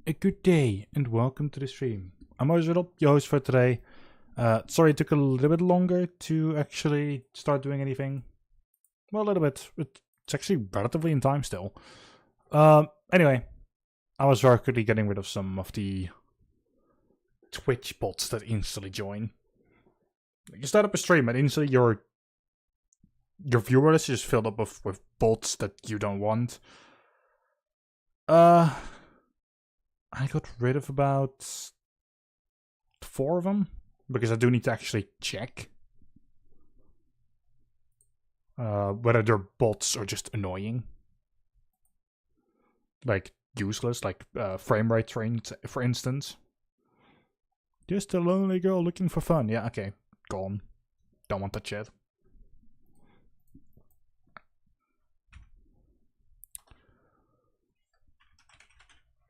A good day and welcome to the stream. I'm OSRiddle, your host for today. Sorry it took a little bit longer to actually start doing anything. Well, a little bit. It's actually relatively in time still. Anyway, I was very quickly getting rid of some of the Twitch bots that instantly join. You start up a stream and instantly your viewer list is filled up with bots that you don't want. I got rid of about 4 of them, because I do need to actually check whether they're bots or just annoying. Like, useless, like frame rate trains, for instance. Just a lonely girl looking for fun. Yeah, okay, gone. Don't want that shit.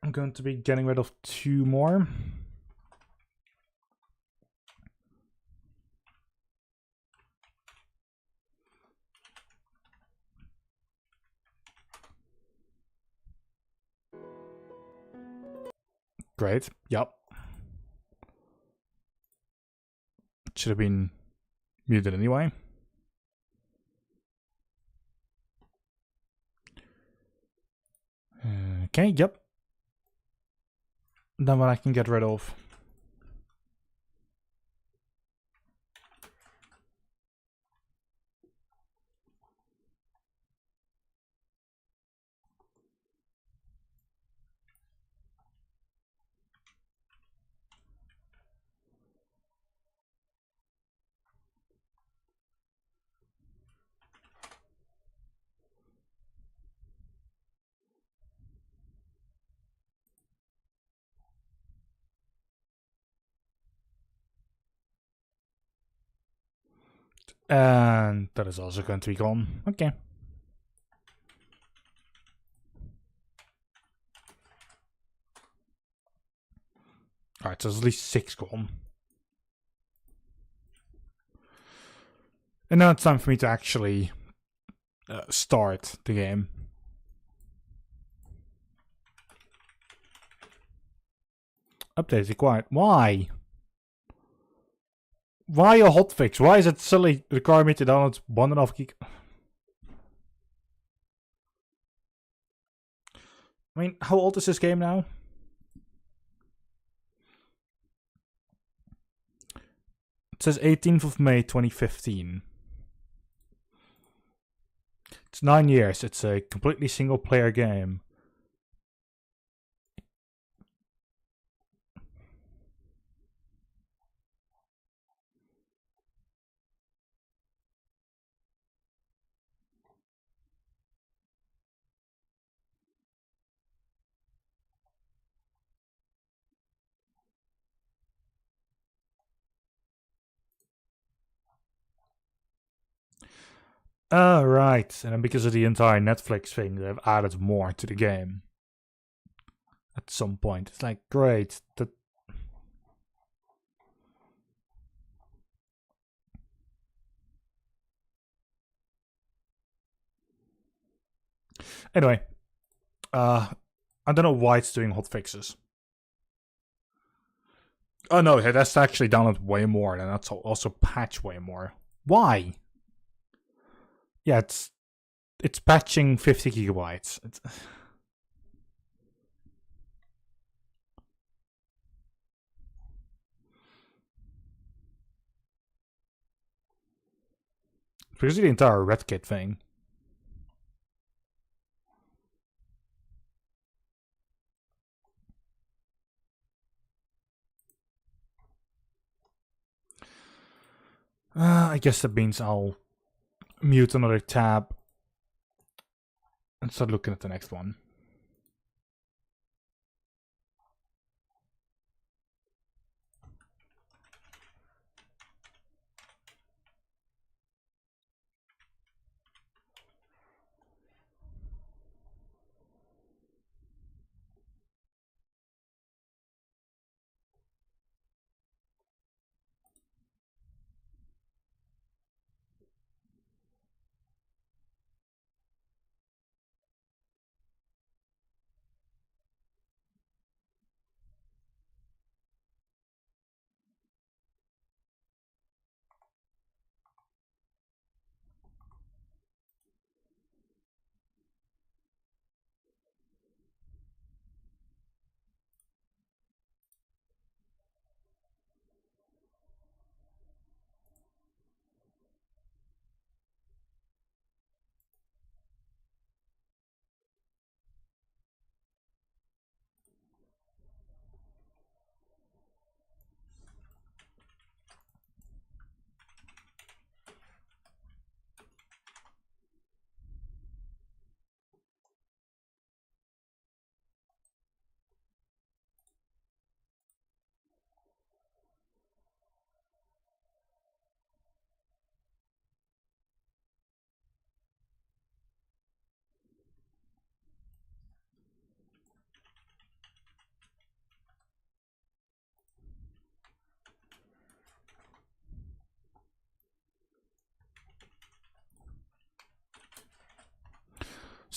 I'm going to be getting rid of 2 more. Great, yep. Should have been muted anyway. Okay, yep. Then what I can get rid of. And that is also going to be gone. Okay. Alright, so there's at least 6 gone. And now it's time for me to actually start the game. Update required. Why? Why a hotfix? Why is it suddenly requiring me to download 1.5 gig? I mean, how old is this game now? It says 18th of May 2015. It's 9 years. It's a completely single player game. Oh, right. And then because of the entire Netflix thing, they've added more to the game. At some point. It's like, great. Anyway. I don't know why it's doing hotfixes. Oh no, it has to actually download way more, and that's also patch way more. Why? Yeah, it's patching 50 gigabytes. Because of the entire RedKit thing. I guess that means I'll mute another tab and start looking at the next one.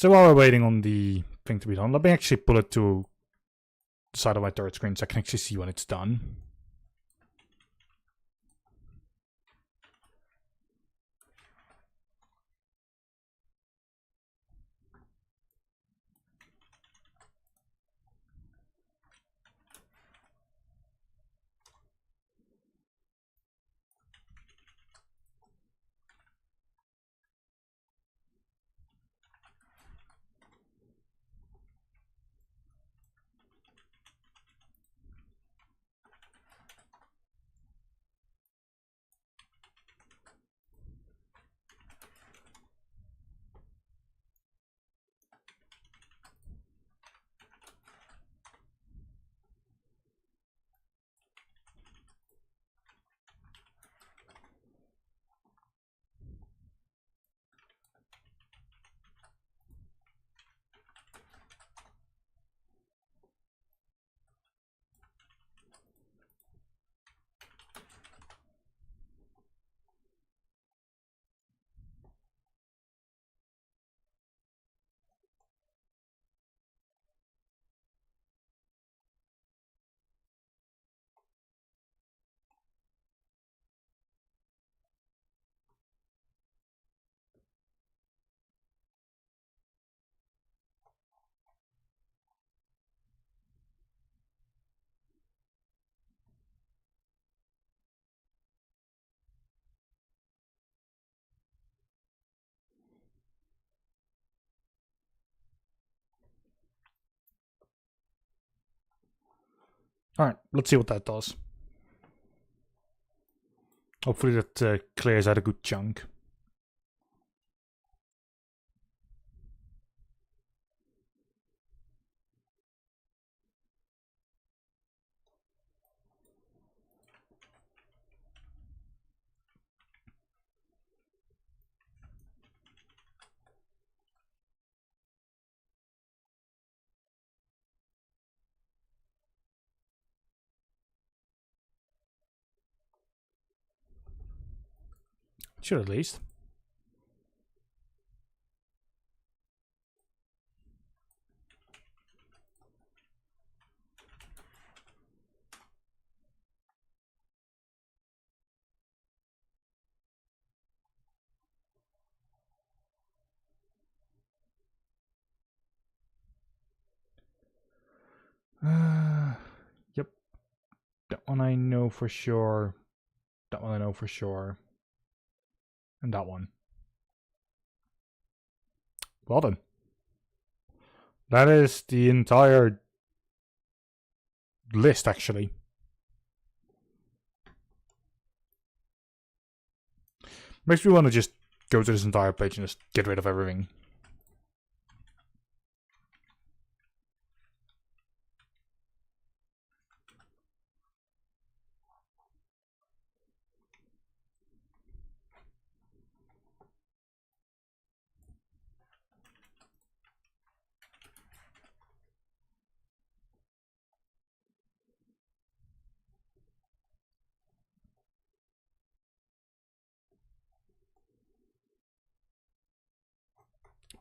So while we're waiting on the thing to be done, let me actually pull it to the side of my third screen so I can actually see when it's done. Alright, let's see what that does. Hopefully that clears out a good chunk. Should at least. Yep. That one I know for sure. That one I know for sure. And that one. Well done. That is the entire list, actually. Makes me want to just go to this entire page and just get rid of everything.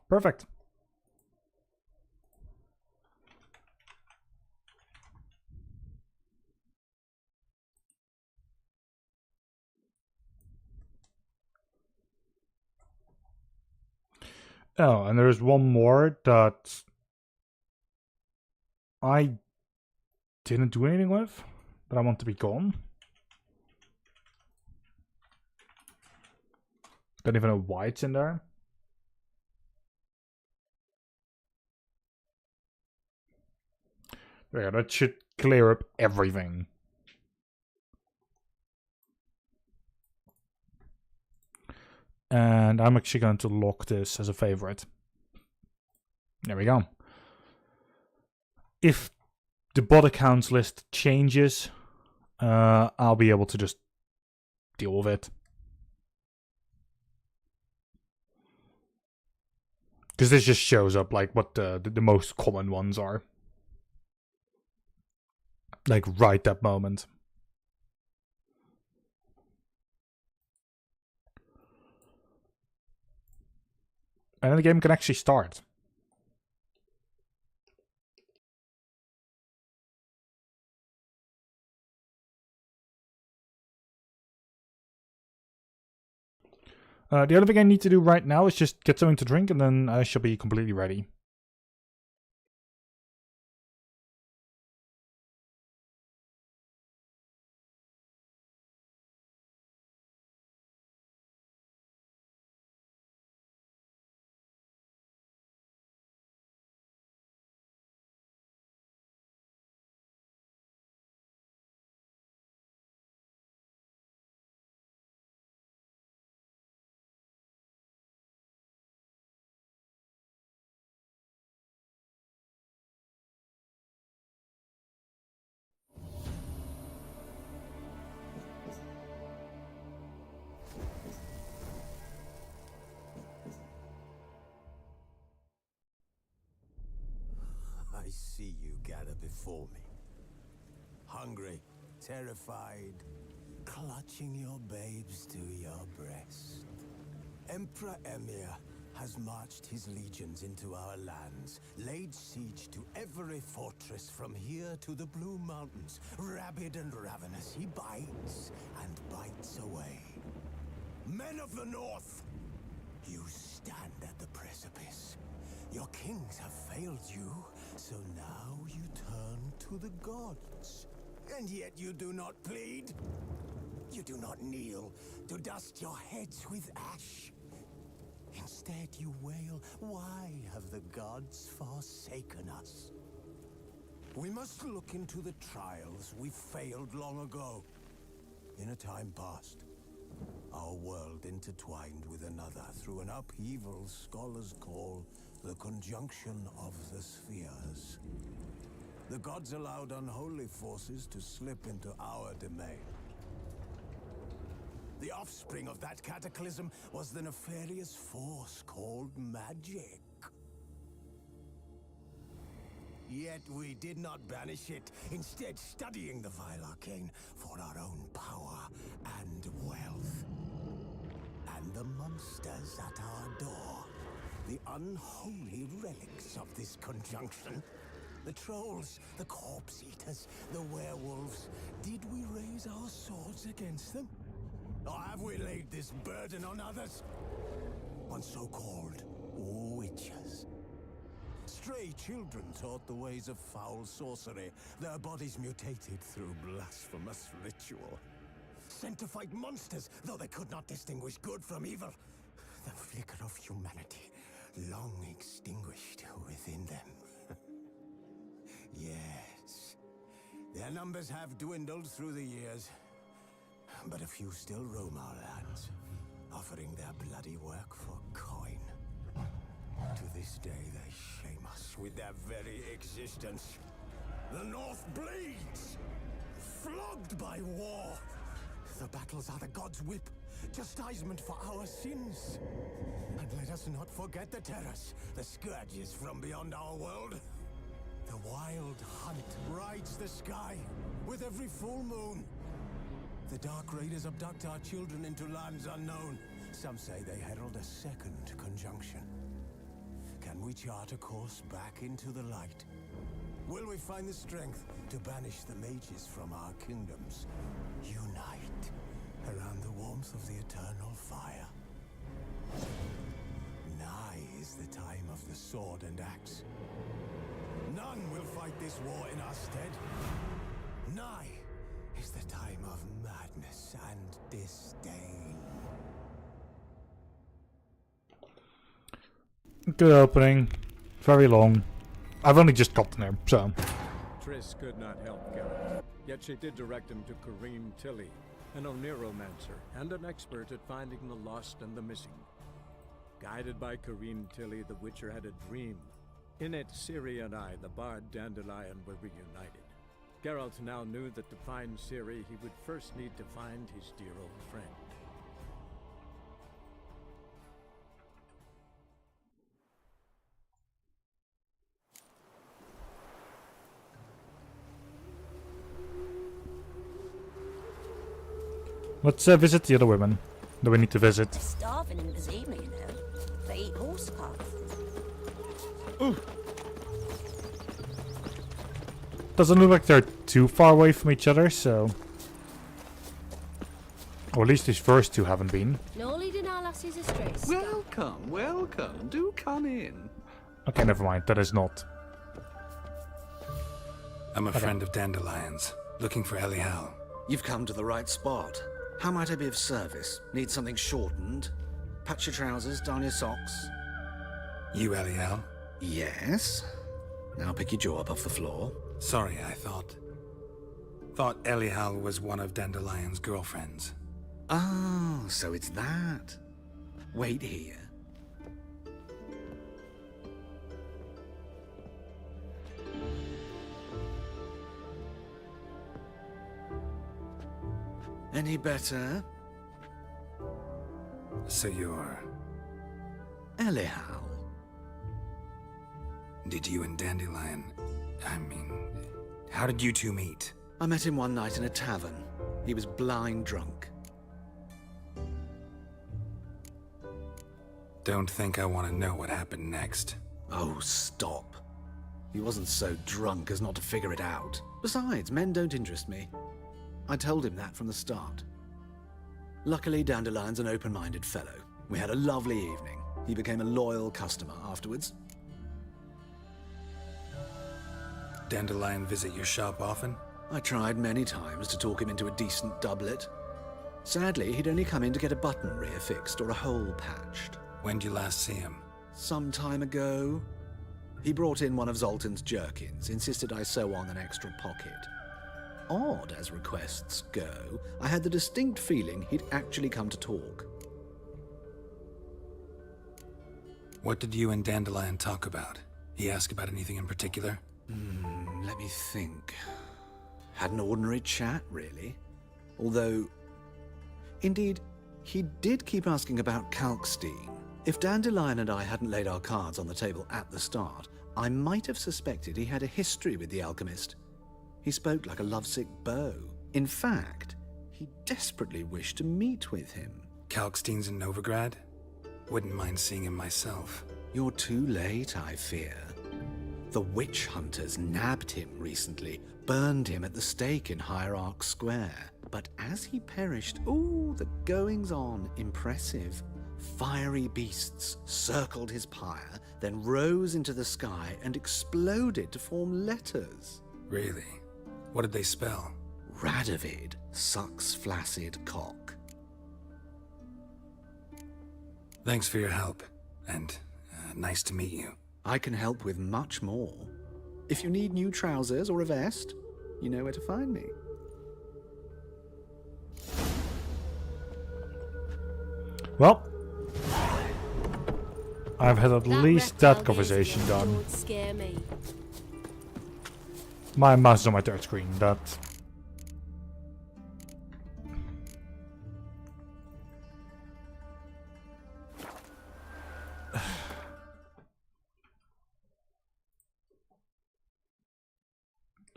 Perfect. Oh, and there's one more that I didn't do anything with, but I want to be gone. Don't even know why it's in there. There, that should clear up everything. And I'm actually going to lock this as a favorite. There we go. If the bot accounts list changes, I'll be able to just deal with it. Because this just shows up like what the most common ones are. Like right that moment. And then the game can actually start. The only thing I need to do right now is just get something to drink, and then I shall be completely ready. I see you gather before me. Hungry, terrified, clutching your babes to your breast. Emperor Emir has marched his legions into our lands, laid siege to every fortress from here to the Blue Mountains. Rabid and ravenous, he bites and bites away. Men of the North, you stand at the precipice. Your kings have failed you, so now you turn to the gods. And yet you do not plead. You do not kneel to dust your heads with ash. Instead you wail, why have the gods forsaken us? We must look into the trials we failed long ago. In a time past, our world intertwined with another through an upheaval scholars call the conjunction of the spheres. The gods allowed unholy forces to slip into our domain. The offspring of that cataclysm was the nefarious force called magic. Yet we did not banish it, instead studying the vile arcane for our own power and wealth. And the monsters at our door, the unholy relics of this conjunction. The trolls, the corpse eaters, the werewolves. Did we raise our swords against them? Or have we laid this burden on others? On so-called witches. Stray children taught the ways of foul sorcery, their bodies mutated through blasphemous ritual. Sent to fight monsters, though they could not distinguish good from evil. The flicker of humanity, long extinguished within them. Yes, their numbers have dwindled through the years, but a few still roam our lands, offering their bloody work for coin. To this day, they shame us with their very existence. The North bleeds, flogged by war. The battles are the gods' whip, chastisement for our sins. And let us not forget the terrors, the scourges from beyond our world. The wild hunt rides the sky with every full moon. The dark raiders abduct our children into lands unknown. Some say they herald a second conjunction. Can we chart a course back into the light? Will we find the strength to banish the mages from our kingdoms? Unite around the warmth of the eternal fire. Nigh is the time of the sword and axe. None will fight this war in our stead. Nigh is the time of madness and disdain. Good opening. Very long. I've only just gotten there, so. Triss could not help Geralt, yet she did direct him to Kareem Tilly, an Oniromancer and an expert at finding the lost and the missing. Guided by Kareem Tilly, the Witcher had a dream. In it, Ciri and I, the bard Dandelion, were reunited. Geralt now knew that to find Ciri, he would first need to find his dear old friend. Let's visit the other women that we need to visit. They're starving in the Zima, you know. They eat horse parts. Ooh. Doesn't look like they're too far away from each other, so. Or at least these first two haven't been. Noli dinala glasses are straight. Welcome, welcome. Do come in. Okay, never mind. That is not. I'm a friend of Dandelion's, looking for Elial. You've come to the right spot. How might I be of service? Need something shortened? Patch your trousers, darn your socks. You Elial? Yes. Now pick your jaw up off the floor. Sorry, I thought Elial was one of Dandelion's girlfriends. Oh, so it's that. Wait here. Any better? So you're... Elial. Did you and Dandelion... I mean... How did you two meet? I met him one night in a tavern. He was blind drunk. Don't think I want to know what happened next. Oh, stop. He wasn't so drunk as not to figure it out. Besides, men don't interest me. I told him that from the start. Luckily, Dandelion's an open-minded fellow. We had a lovely evening. He became a loyal customer afterwards. Dandelion visit your shop often? I tried many times to talk him into a decent doublet. Sadly, he'd only come in to get a button rear fixed or a hole patched. When did you last see him? Some time ago. He brought in one of Zoltan's jerkins, insisted I sew on an extra pocket. Odd as requests go, I had the distinct feeling he'd actually come to talk. What did you and Dandelion talk about? He asked about anything in particular? Let me think. Had an ordinary chat, really. Although, indeed, he did keep asking about Kalkstein. If Dandelion and I hadn't laid our cards on the table at the start, I might have suspected he had a history with the alchemist. He spoke like a lovesick beau. In fact, he desperately wished to meet with him. Kalkstein's in Novigrad? Wouldn't mind seeing him myself. You're too late, I fear. The witch hunters nabbed him recently, burned him at the stake in Hierarch Square. But as he perished, ooh, the goings-on, impressive. Fiery beasts circled his pyre, then rose into the sky and exploded to form letters. Really? What did they spell? Radovid sucks flaccid cock. Thanks for your help, and nice to meet you. I can help with much more. If you need new trousers or a vest, you know where to find me. Well, I've had at least that conversation done. Would scare me. My mouse is on my third screen. That.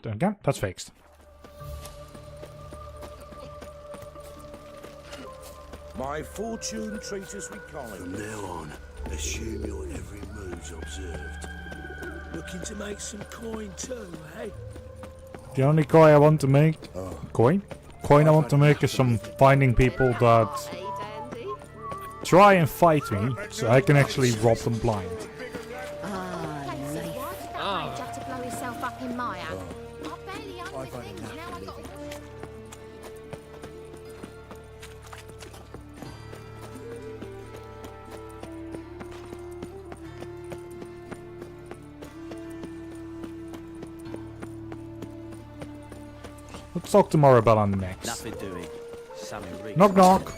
Okay, that's fixed. My fortune treat us with From kindness. now on, assume your every move's observed. Looking to make some coin too, eh? The only coin I want to make... Coin I want to make is some finding people that Hey, Dandy. try and fight me, so I can actually rob them blind. Why'd you have to blow yourself up in my app? I barely own I've the had things enough now. of living. Let's talk to Morabella next. Nothing doing. Sammy Reed. Knock knock.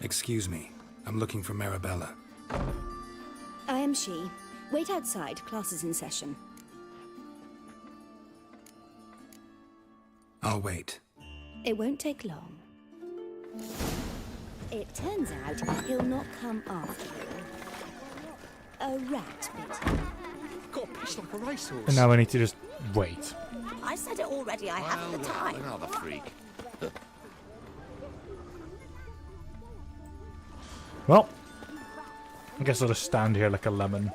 Excuse me. I'm looking for Marabella. I am she. Wait outside. Class is in session. I'll wait. It won't take long. It turns out he'll not come after you. A rat bit him. Got pissed off a racehorse. And now I need to just wait. I said it already, I haven't the time. Another freak. Well, I guess I'll just stand here like a lemon.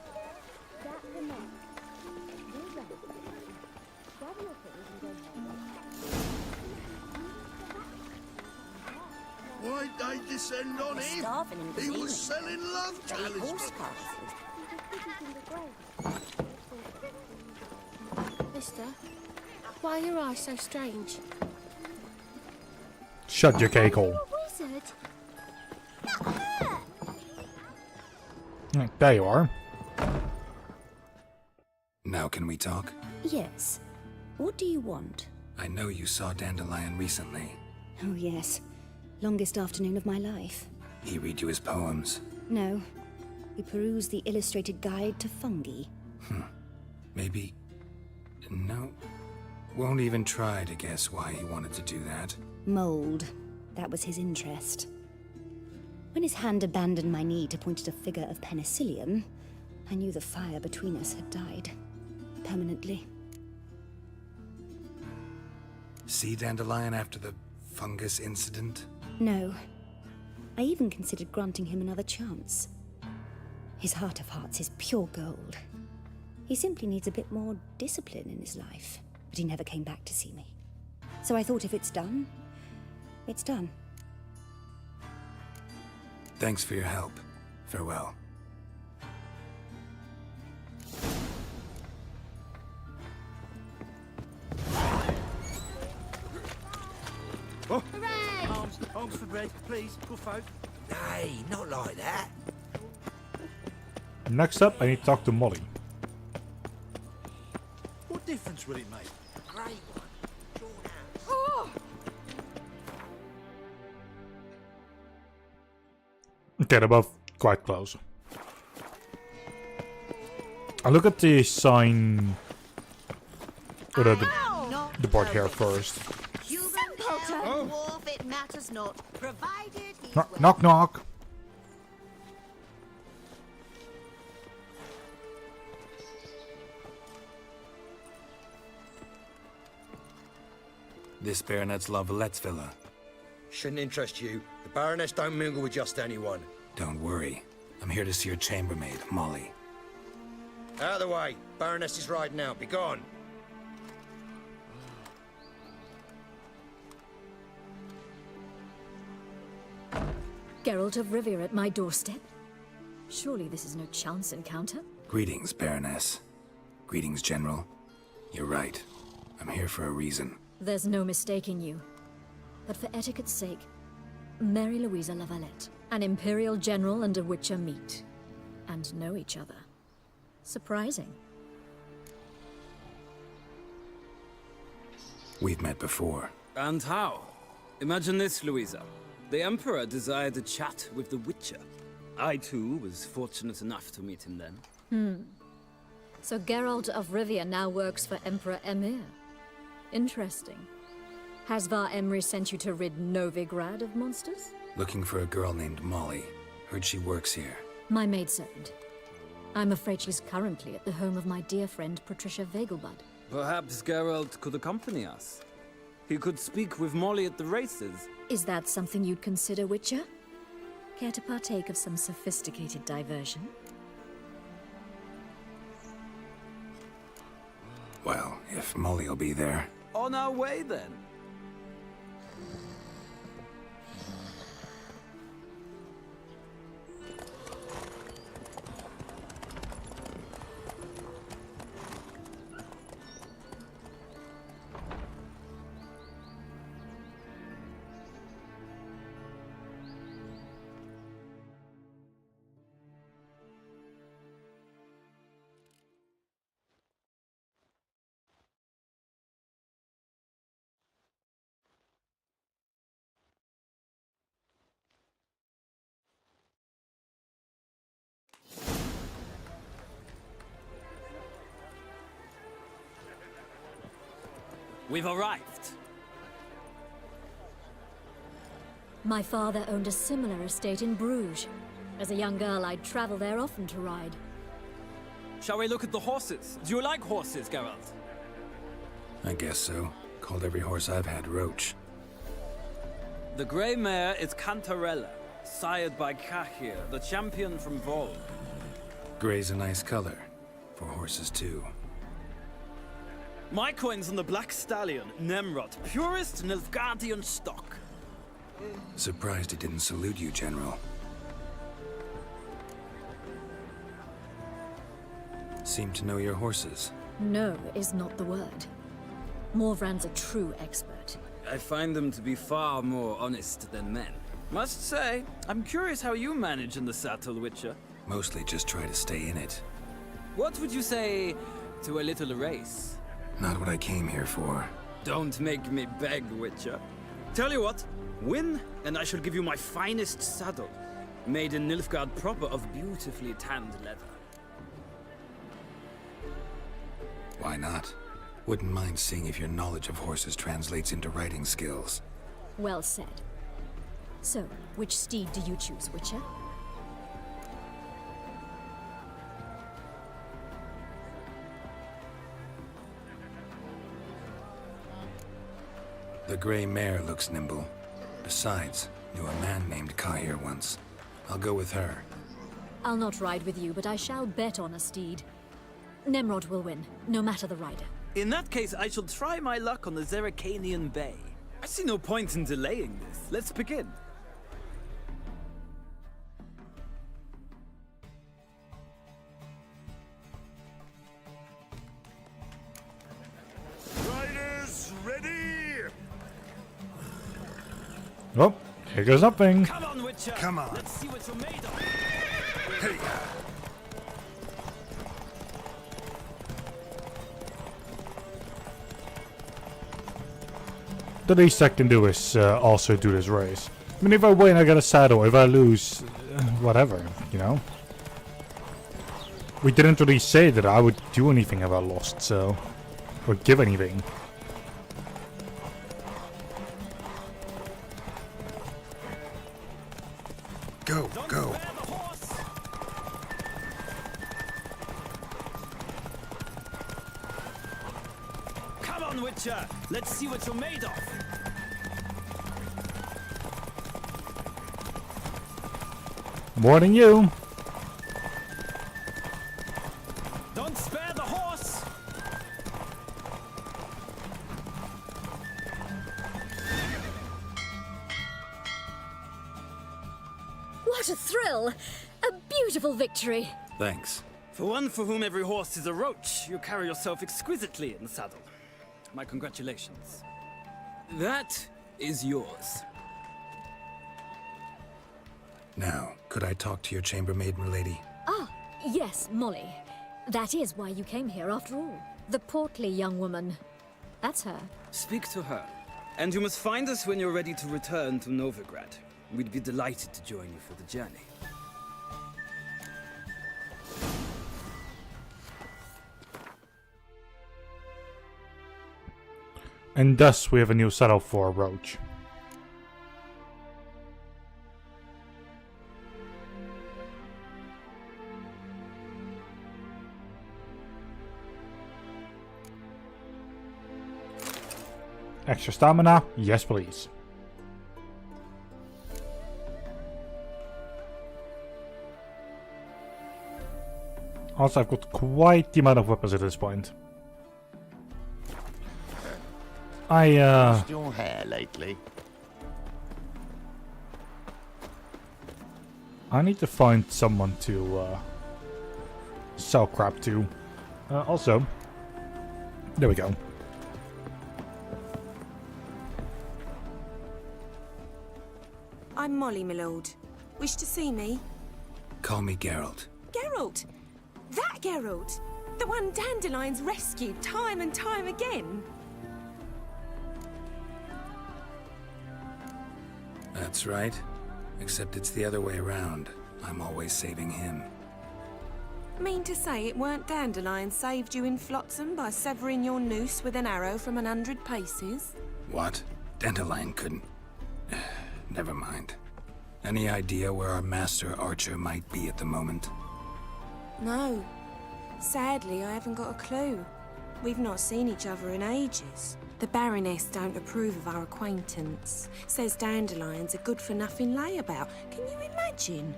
afraid they'd descend on They're him. starving in He was Bohemia. selling love They eat horse talismans. carcasses. Mister, why are your eyes so strange? Shut your cake hole. Are you a wizard? There you are. Now can we talk? Yes. What do you want? I know you saw Dandelion recently. Oh, yes. Longest afternoon of my life. He read you his poems. No. We perused the illustrated guide to fungi. Maybe... No. Won't even try to guess why he wanted to do that. Mold. That was his interest. When his hand abandoned my knee to point at a figure of penicillium, I knew the fire between us had died. Permanently. See Dandelion after the fungus incident? No. I even considered granting him another chance. His heart of hearts is pure gold. He simply needs a bit more discipline in his life. But he never came back to see me. So I thought if it's done, it's done. Thanks for your help. Farewell. Arms for bread, please, good folk. Nay, not like that. Next up, I need to talk to Molly. What difference will it make? Great one. Drawn out. Okay, they're both quite close. I look at the sign. Or the board here first. Human, elf, dwarf, it matters not, provided he's Knock, knock, knock. This Baronet's La Vallette's villa. Shouldn't interest you. The Baroness don't mingle with just anyone. Don't worry. I'm here to see your chambermaid, Molly. Out of the way. Baroness is riding out. Be gone. Geralt of Rivia at my doorstep? Surely this is no chance encounter? Greetings, Baroness. Greetings, General. You're right. I'm here for a reason. There's no mistaking you. But for etiquette's sake, Mary Louisa La Valette, an Imperial General and a Witcher meet. And know each other. Surprising. We've met before. And how? Imagine this, Louisa. The Emperor desired a chat with the Witcher. I, too, was fortunate enough to meet him then. So Geralt of Rivia now works for Emperor Emir. Interesting. Has Var Emry sent you to rid Novigrad of monsters? Looking for a girl named Molly. Heard she works here. My maidservant. I'm afraid she's currently at the home of my dear friend Patricia Vegelbud. Perhaps Geralt could accompany us. He could speak with Molly at the races. Is that something you'd consider, Witcher? Care to partake of some sophisticated diversion? Well, if Molly'll be there. On our way, then. We've arrived. My father owned a similar estate in Bruges. As a young girl, I'd travel there often to ride. Shall we look at the horses? Do you like horses, Geralt? I guess so. Called every horse I've had Roach. The grey mare is Cantarella, sired by Cahir, the champion from Vol. Grey's a nice color. For horses, too. My coin's on the Black Stallion, Nemrod, purest Nilfgaardian stock. Surprised he didn't salute you, General. Seem to know your horses. No is not the word. Morvran's a true expert. I find them to be far more honest than men. Must say, I'm curious how you manage in the saddle, Witcher. Mostly just try to stay in it. What would you say to a little race? Not what I came here for. Don't make me beg, Witcher. Tell you what, win, and I shall give you my finest saddle. Made in Nilfgaard proper of beautifully tanned leather. Why not? Wouldn't mind seeing if your knowledge of horses translates into riding skills. Well said. So, which steed do you choose, Witcher? The gray mare looks nimble. Besides, knew a man named Ka here once. I'll go with her. I'll not ride with you, but I shall bet on a steed. Nemrod will win, no matter the rider. In that case, I shall try my luck on the Zeracanian Bay. I see no point in delaying this. Let's begin. Riders, ready! Oh, here goes nothing. Come on, Witcher! Come on. Let's see what you're made of. Hey! The least I can do is also do this race. I mean, if I win, I get a saddle. If I lose, whatever, you know? We didn't really say that I would do anything if I lost, so... Or give anything. Go, go. Come on, Witcher! Let's see what you're made of! More than you. Don't spare the horse! What a thrill! A beautiful victory! Thanks. For one for whom every horse is a roach, you carry yourself exquisitely in the saddle. My congratulations. That is yours. Now, could I talk to your chambermaid, milady? Ah, yes, Molly. That is why you came here after all. The portly young woman. That's her. Speak to her. And you must find us when you're ready to return to Novigrad. We'd be delighted to join you for the journey. And thus we have a new saddle for Roach. Extra stamina? Yes, please. Also, I've got quite the amount of weapons at this point. Lost your hair lately? I need to find someone to sell crap to. Also, there we go. I'm Molly, my lord. Wish to see me? Call me Geralt. Geralt! That Geralt! The one Dandelion's rescued time and time again! That's right. Except it's the other way around. I'm always saving him. Mean to say it weren't Dandelion saved you in Flotsam by severing your noose with an arrow from 100 paces? What? Dandelion couldn't... Never mind. Any idea where our master archer might be at the moment? No. Sadly, I haven't got a clue. We've not seen each other in ages. The Baroness don't approve of our acquaintance. Says Dandelion's a good-for-nothing layabout. Can you imagine?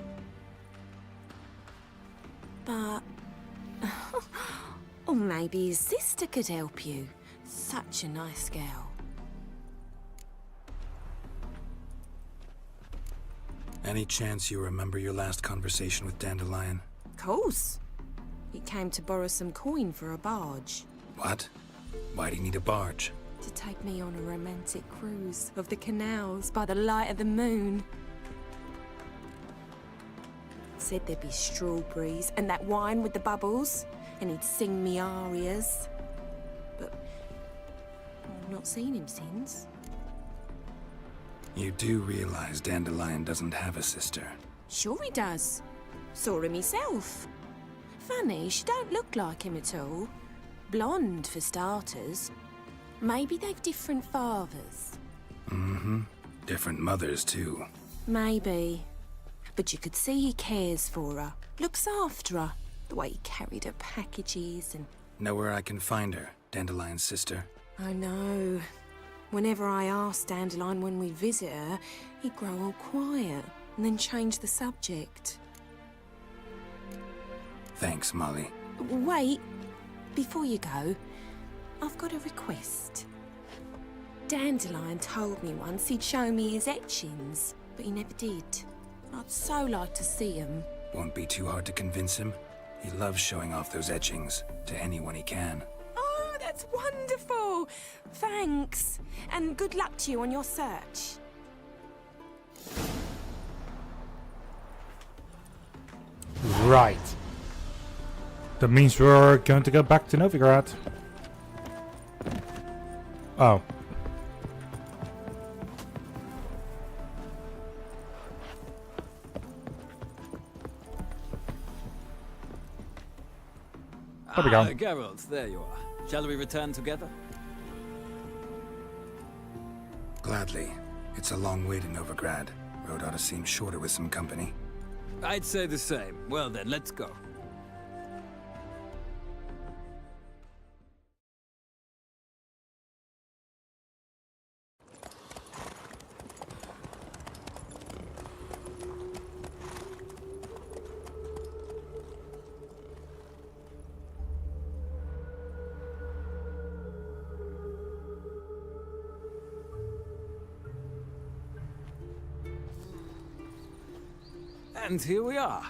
But... or maybe his sister could help you. Such a nice girl. Any chance you remember your last conversation with Dandelion? Of course. He came to borrow some coin for a barge. What? Why do you need a barge? To take me on a romantic cruise of the canals by the light of the moon. Said there'd be strawberries and that wine with the bubbles, and he'd sing me arias. But I've not seen him since. You do realize Dandelion doesn't have a sister? Sure he does. Saw him myself. Funny, she don't look like him at all. Blonde, for starters. Maybe they've different fathers. Mm-hmm. Different mothers, too. Maybe. But you could see he cares for her. Looks after her. The way he carried her packages and... Know where I can find her, Dandelion's sister? I know. Whenever I asked Dandelion when we visit her, he'd grow all quiet and then change the subject. Thanks, Molly. Wait. Before you go, I've got a request. Dandelion told me once he'd show me his etchings, but he never did. I'd so like to see them. Won't be too hard to convince him. He loves showing off those etchings to anyone he can. Oh, that's wonderful! Thanks. And good luck to you on your search. Right. That means we're going to go back to Novigrad. Oh. There we go. Geralt, there you are. Shall we return together? Gladly. It's a long way to Novigrad. Road ought to seem shorter with some company. I'd say the same. Well then, let's go. And here we are.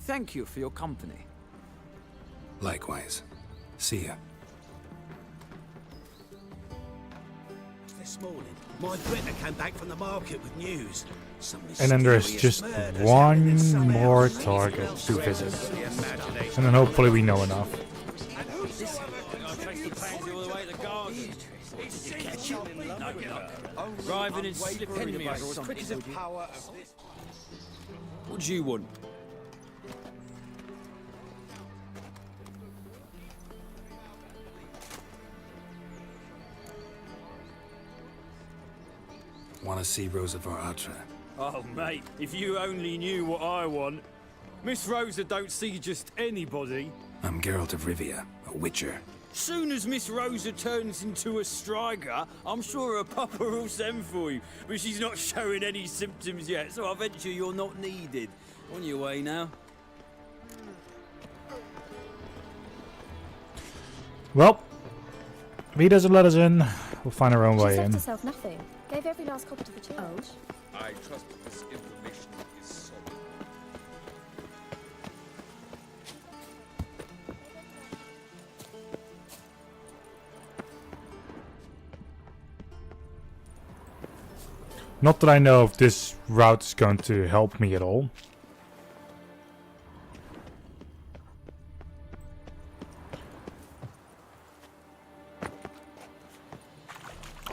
Thank you for your company. Likewise. See ya. This morning, my Britta came back from the market with news. And then there's just one more target to visit. And then hopefully we know enough. Driving in slippery mirrors. What do you want? Want to see Rosa Raptr? Oh, mate, if you only knew what I want. Miss Rosa don't see just anybody. I'm Geralt of Rivia, a witcher. Soon as Miss Rosa turns into a striker, I'm sure her papa will send for you. But she's not showing any symptoms yet, so I venture you're not needed. On your way now. Well, if he doesn't let us in, we'll find our own way She's in. left herself nothing. Gave every last copper to the church. Oh. I trust that this information is solid. Not that I know if this route is going to help me at all.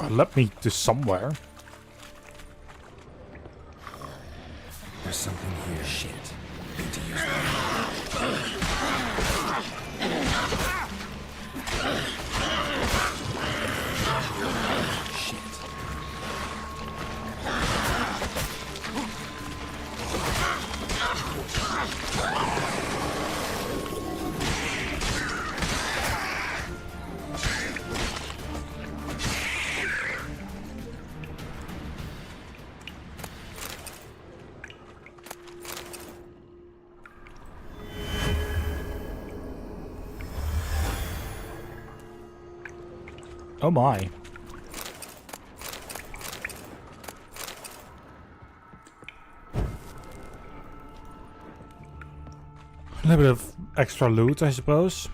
Let me to somewhere. There's something here. Shit. Need to use Oh my. A little bit of extra loot, I suppose.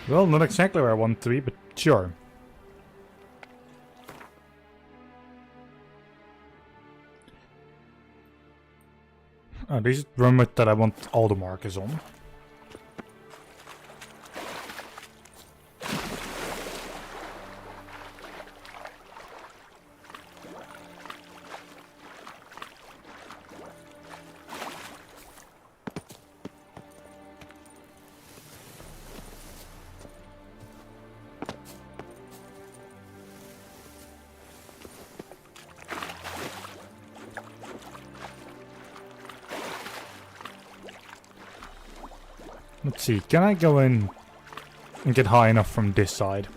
Well, not exactly where I want to be, but sure. Oh, this is the room that I want all the markers on. Let's see, can I go in and get high enough from this side?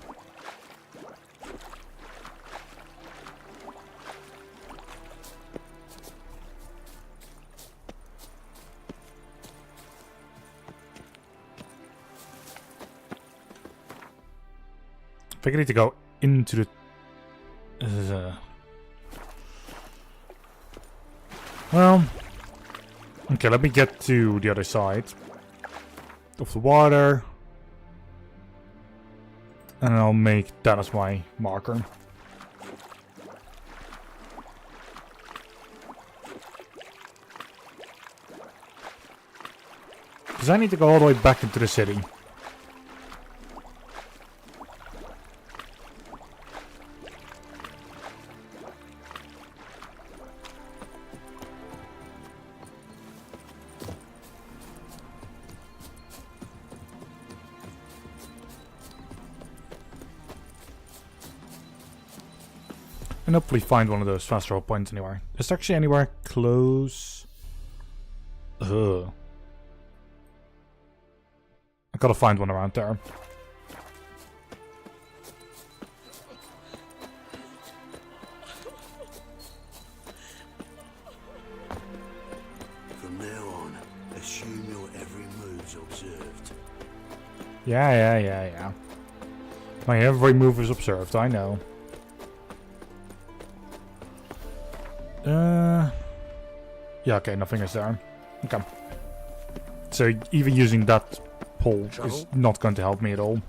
I think I need to go into the... Well... Okay, let me get to the other side of the water, and I'll make that as my marker. Because I need to go all the way back into the city. And hopefully find one of those fast travel points anywhere. Is there actually anywhere close? Ugh. I gotta find one around there. From now on, assume your every move's observed. Yeah. My every move is observed, I know. Yeah, okay, nothing is there. Okay. So even using that pole is not going to help me at all.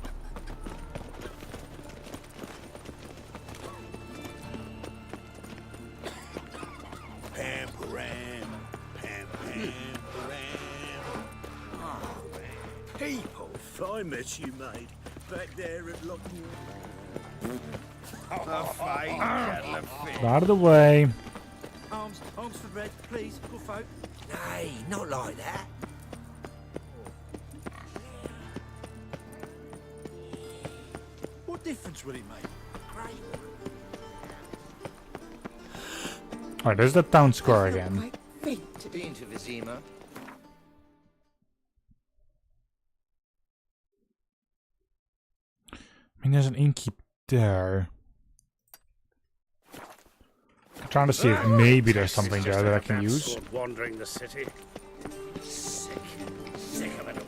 People, I met you, mate. Back there at Lockwood. Out of the way. Arms for bread, please, good folk. Nay, not like that. What difference will it make? Alright, there's the town square again. To be into Vizima. I mean, there's an innkeep there. I'm trying to see if maybe there's something there that I can use. Wandering the city. Sick of it.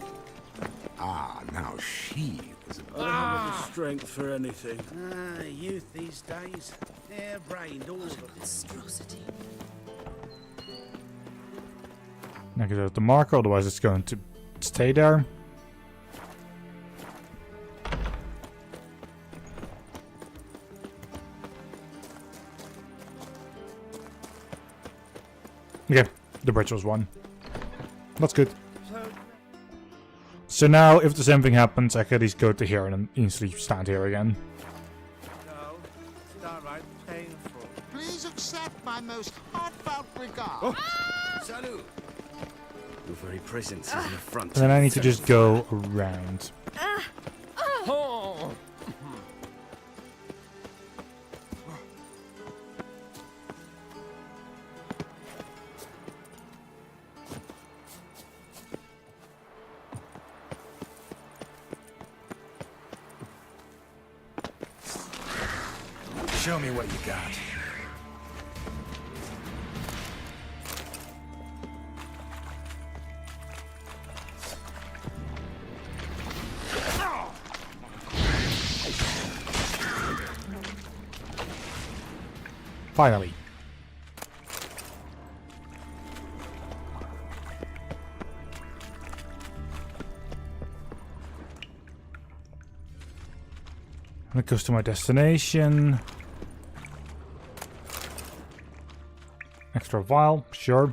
Ah, now she was a... I don't have the strength for anything. Youth these days. Hair-brained, all of them. Monstrosity. I can have the marker, otherwise it's going to stay there. Okay, the bridge was won. That's good. So now, if there's anything happens, I can at least go to here and then instantly stand here again. No, it's downright painful. Please accept my most heartfelt regard. Salut! Your very presence is an affront. And then I need to just go around. Oh. Show me what you got. Finally. And it goes to my destination. Extra vial, sure.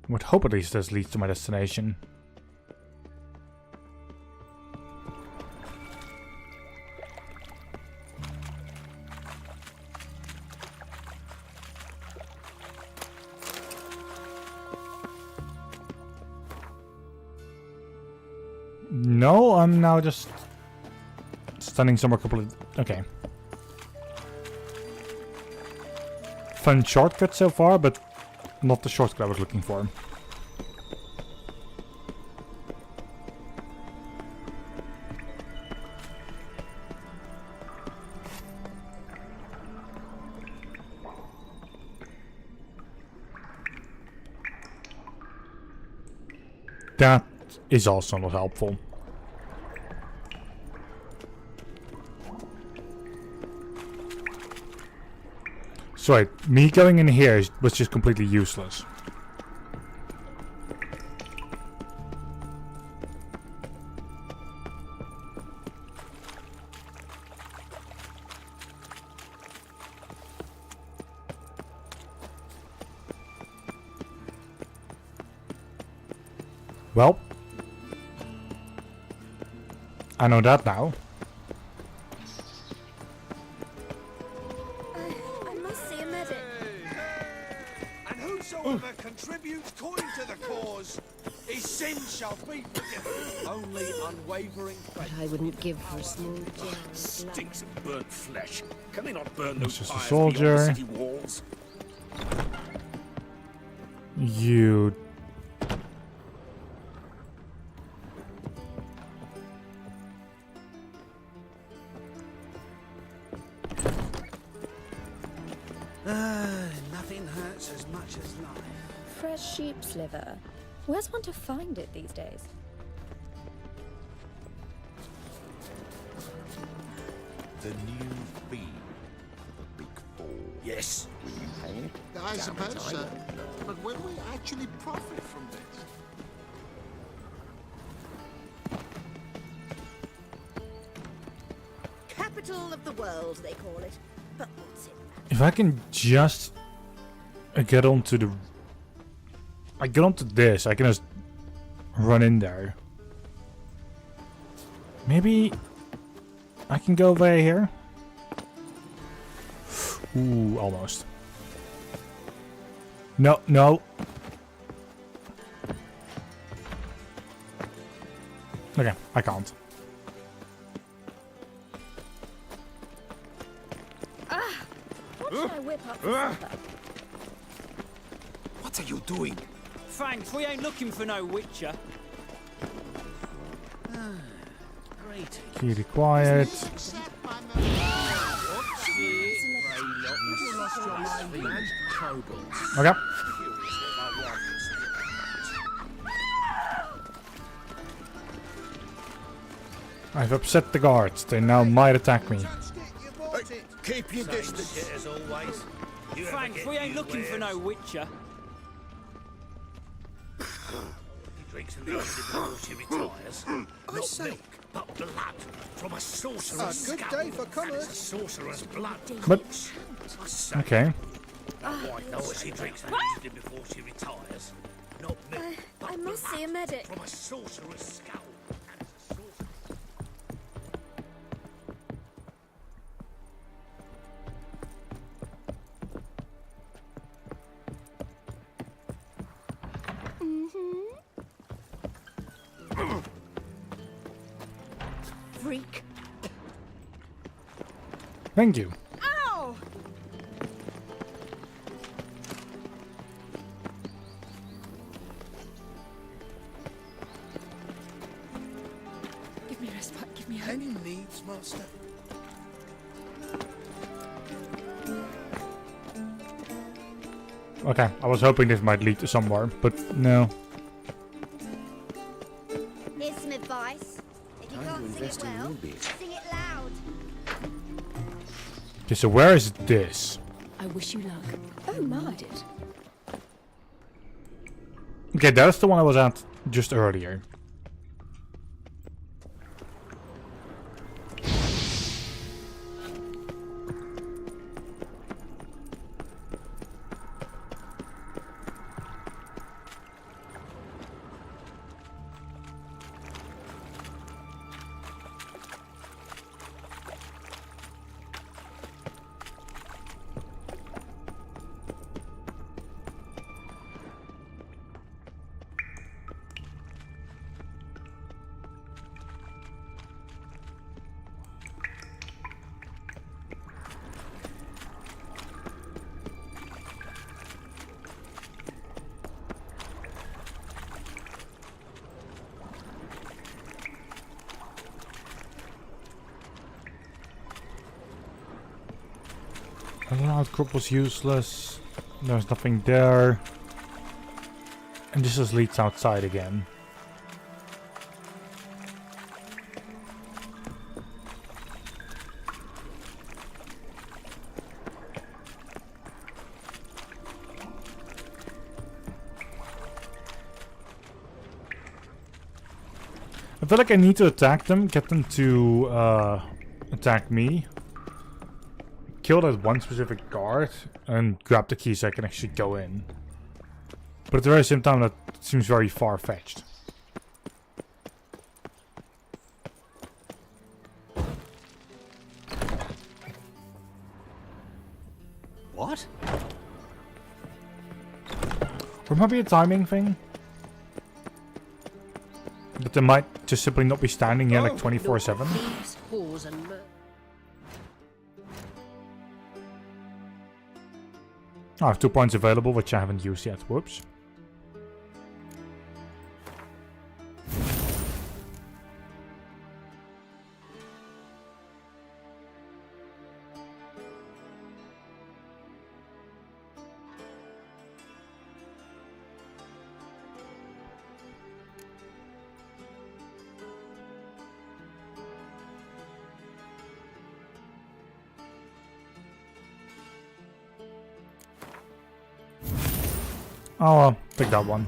I would hope at least this leads to my destination. No, I'm now just standing somewhere a couple of... Okay. Fun shortcut so far, but not the shortcut I was looking for. That is also not helpful. So wait, me going in here was just completely useless. Well, I know that now. I must see a medic. And whosoever contributes coin to the cause, his sins shall be forgiven. Only unwavering faith. I wouldn't give for a small jar. Stinks of burnt flesh. Can they not burn It's those just a fires soldier. beyond the city walls? You... Nothing hurts as much as life. Fresh sheep's liver. Where's one to find it these days? The new theme for the Big Four. Yes. Will you pay it? I suppose so. But will we actually profit from this? Capital of the world, they call it. But what's it? If I can just get onto the... I get onto this, I can just run in there. Maybe I can go over here? Ooh, almost. No, no. Okay, I can't. What should I whip up for supper? What are you doing? Thanks, we ain't looking for no witcher. Great. Key required. Okay. I've upset the guards. They now might attack me. Keep your distance. As always. Thanks, we ain't looking for no witcher. He drinks a little bit before she retires. I say, but blood from a sorcerer's A good day for commerce. A sorcerer's blood. But okay. My wife knows she drinks that evening before she retires. Not me, but I must see a medic. from a sorcerer's skull. Freak. Thank you. Ow! Give me respite, give me hope. Any needs, master? Okay, I was hoping this might lead to somewhere, but no. Here's some advice. If you can't sing it well, sing it loud. Okay, so where is this? I wish you luck. Oh my. Okay, that's the one I was at just earlier. The outcrop was useless. There's nothing there. And this just leads outside again. I feel like I need to attack them, get them to attack me. Kill that one specific guard and grab the key so I can actually go in. But at the very same time, that seems very far-fetched. What? Or maybe a timing thing? But they might just simply not be standing here like 24/7. I have 2 points available, which I haven't used yet. Whoops. I'll pick that one.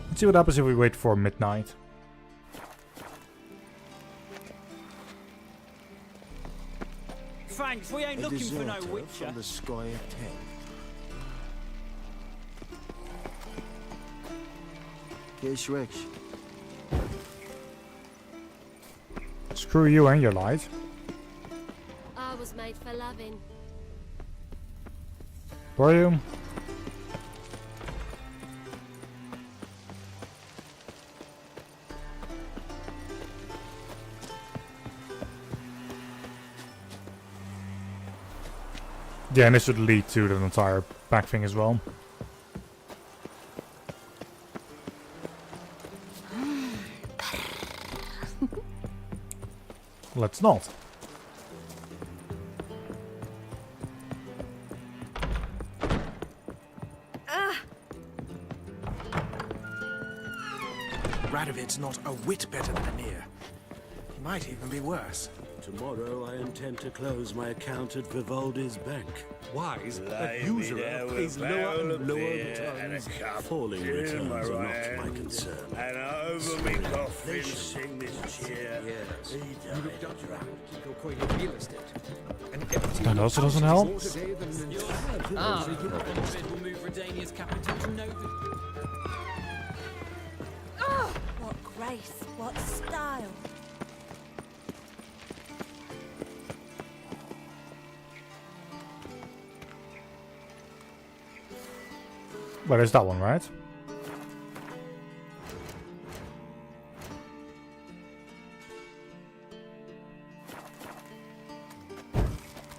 Let's see what happens if we wait for midnight. Thanks, we ain't looking for no witcher. From the sky of 10. Geschwächt. Screw you and your light. I was made for loving. Were you? Yeah, and this would lead to the entire back thing as well. Hmm. Let's not. of it's not a whit better than Anir. He might even be worse. Tomorrow I intend to close my account at Vivaldi's bank. Wise, but usurer pays lower and lower returns. Falling returns are not my concern. And over me coffin sing this cheer. You looked up your coin in real estate. That also doesn't help. Will move Redania's capital to Nova. Oh, what grace, what style. Well, there's that one, right?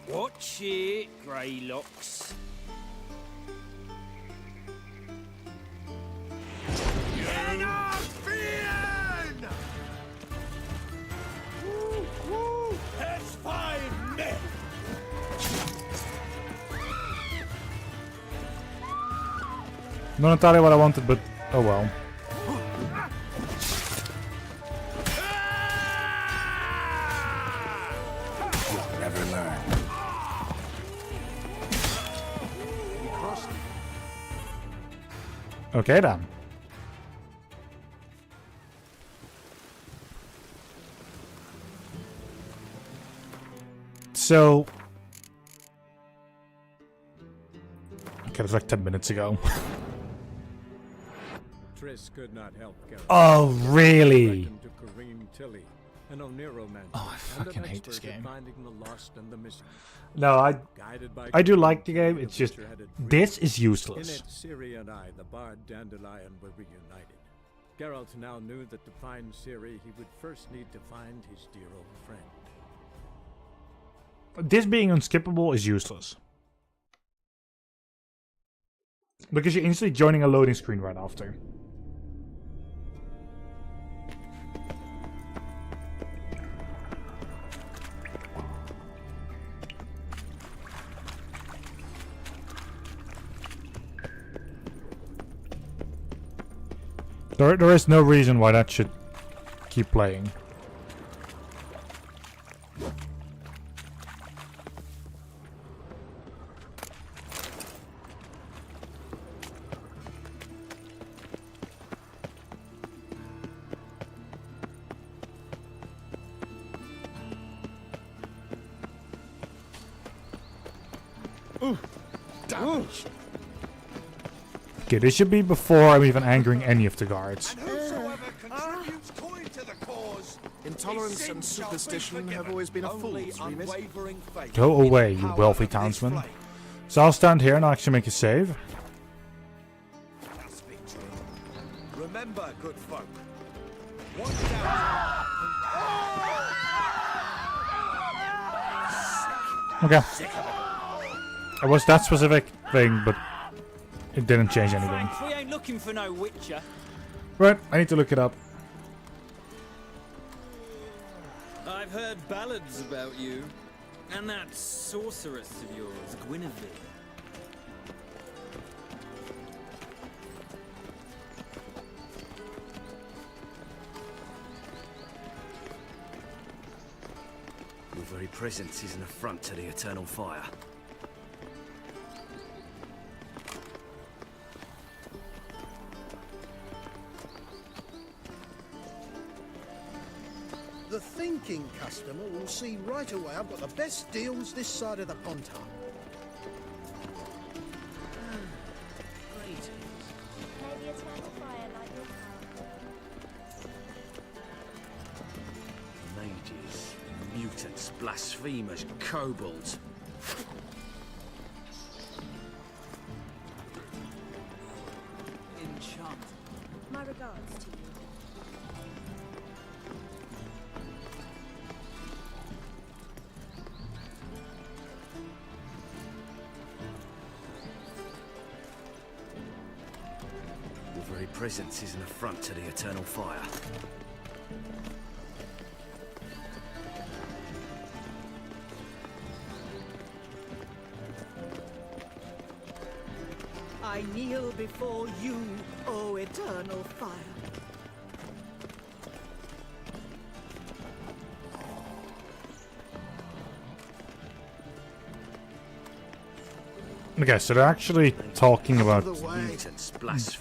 Watch it, Greylocks. That's 5 men! Not entirely what I wanted, but oh well. You'll never learn. Okay then. So... Okay, that's like 10 minutes ago. Triss could not help Gareth. Oh, really? Oh, I fucking hate this game. The lost and the missing. No, I do like the game, it's just, this is In useless. it, Ciri and I, the bard Dandelion, were reunited. Geralt now knew that to find Ciri, he would first need to find his dear old friend. This being unskippable is useless. Because you're instantly joining a loading screen right after. There is no reason why that should keep playing. Damage! Okay, this should be before I'm even angering any of the guards. Whosoever contributes coin to the cause, Intolerance and superstition have always been a fool's remit. Go away, you wealthy townsman. So I'll stand here and I'll actually make a save. remember, good folk. One down. Okay. It was that specific thing, but it didn't change anything. Frank, we ain't looking for no witcher. Right, I need to look it up. I've heard ballads about you. And that sorceress of yours, Guinevere. Your very presence is an affront to the eternal fire. The thinking customer will see right away I've got the best deals this side of the Pontar. Maybe eternal fire like your Mages, mutants, blasphemers, kobolds. Enchant. My regards to you. Your very presence is an affront to the eternal fire. I kneel before you, O eternal fire. Okay, so they're actually talking about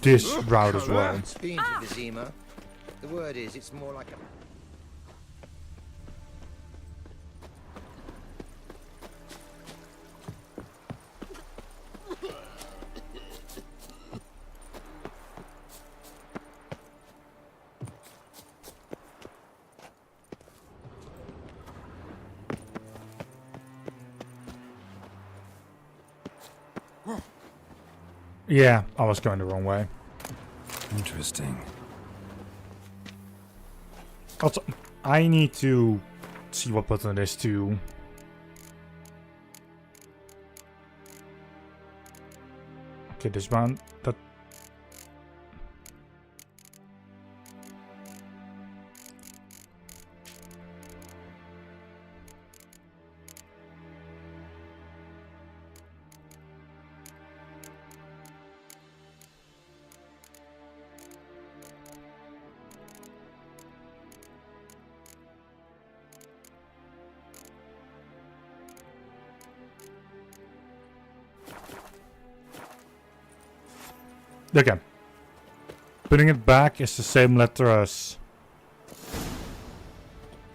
this route as well. The word is, it's more like a... Yeah, I was going the wrong way. Interesting. Also, I need to see what button it is too. Okay, this one. That. Okay. Putting it back is the same letter as...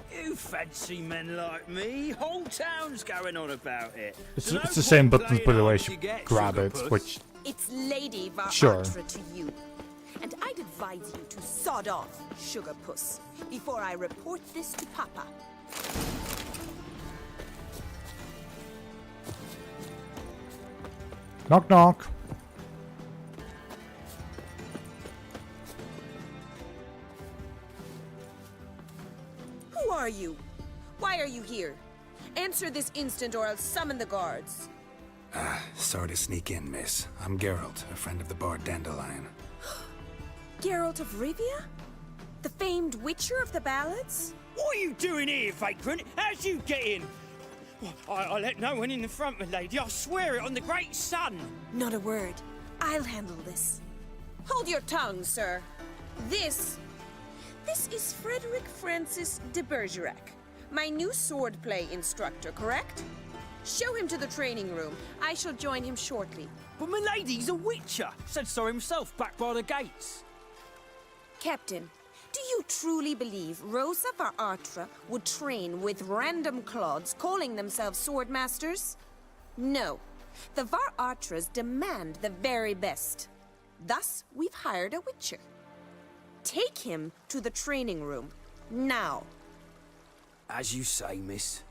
You fancy men like me? Whole town's going on about it. It's the same button, but the way you grab it, which... It's Lady Sure. Raptr to you. And I'd advise you to sod off, sugar puss, before I report this to Papa. Knock knock. Who are you? Why are you here? Answer this instant or I'll summon the guards. Sorry to sneak in, miss. I'm Geralt, a friend of the bard Dandelion. Geralt of Rivia? The famed witcher of the ballads? What are you doing here, vagrant? How'd you get in? I let no one in the front, my lady. I swear it on the great sun. Not a word. I'll handle this. Hold your tongue, sir. This is Frederick Francis de Bergerac, my new swordplay instructor, correct? Show him to the training room. I shall join him shortly. But my lady's a witcher. Said so himself back by the gates. Captain, do you truly believe Rosa Varatra would train with random clods calling themselves swordmasters? No. The Varatras demand the very best. Thus, we've hired a witcher. Take him to the training room, now. As you say, miss.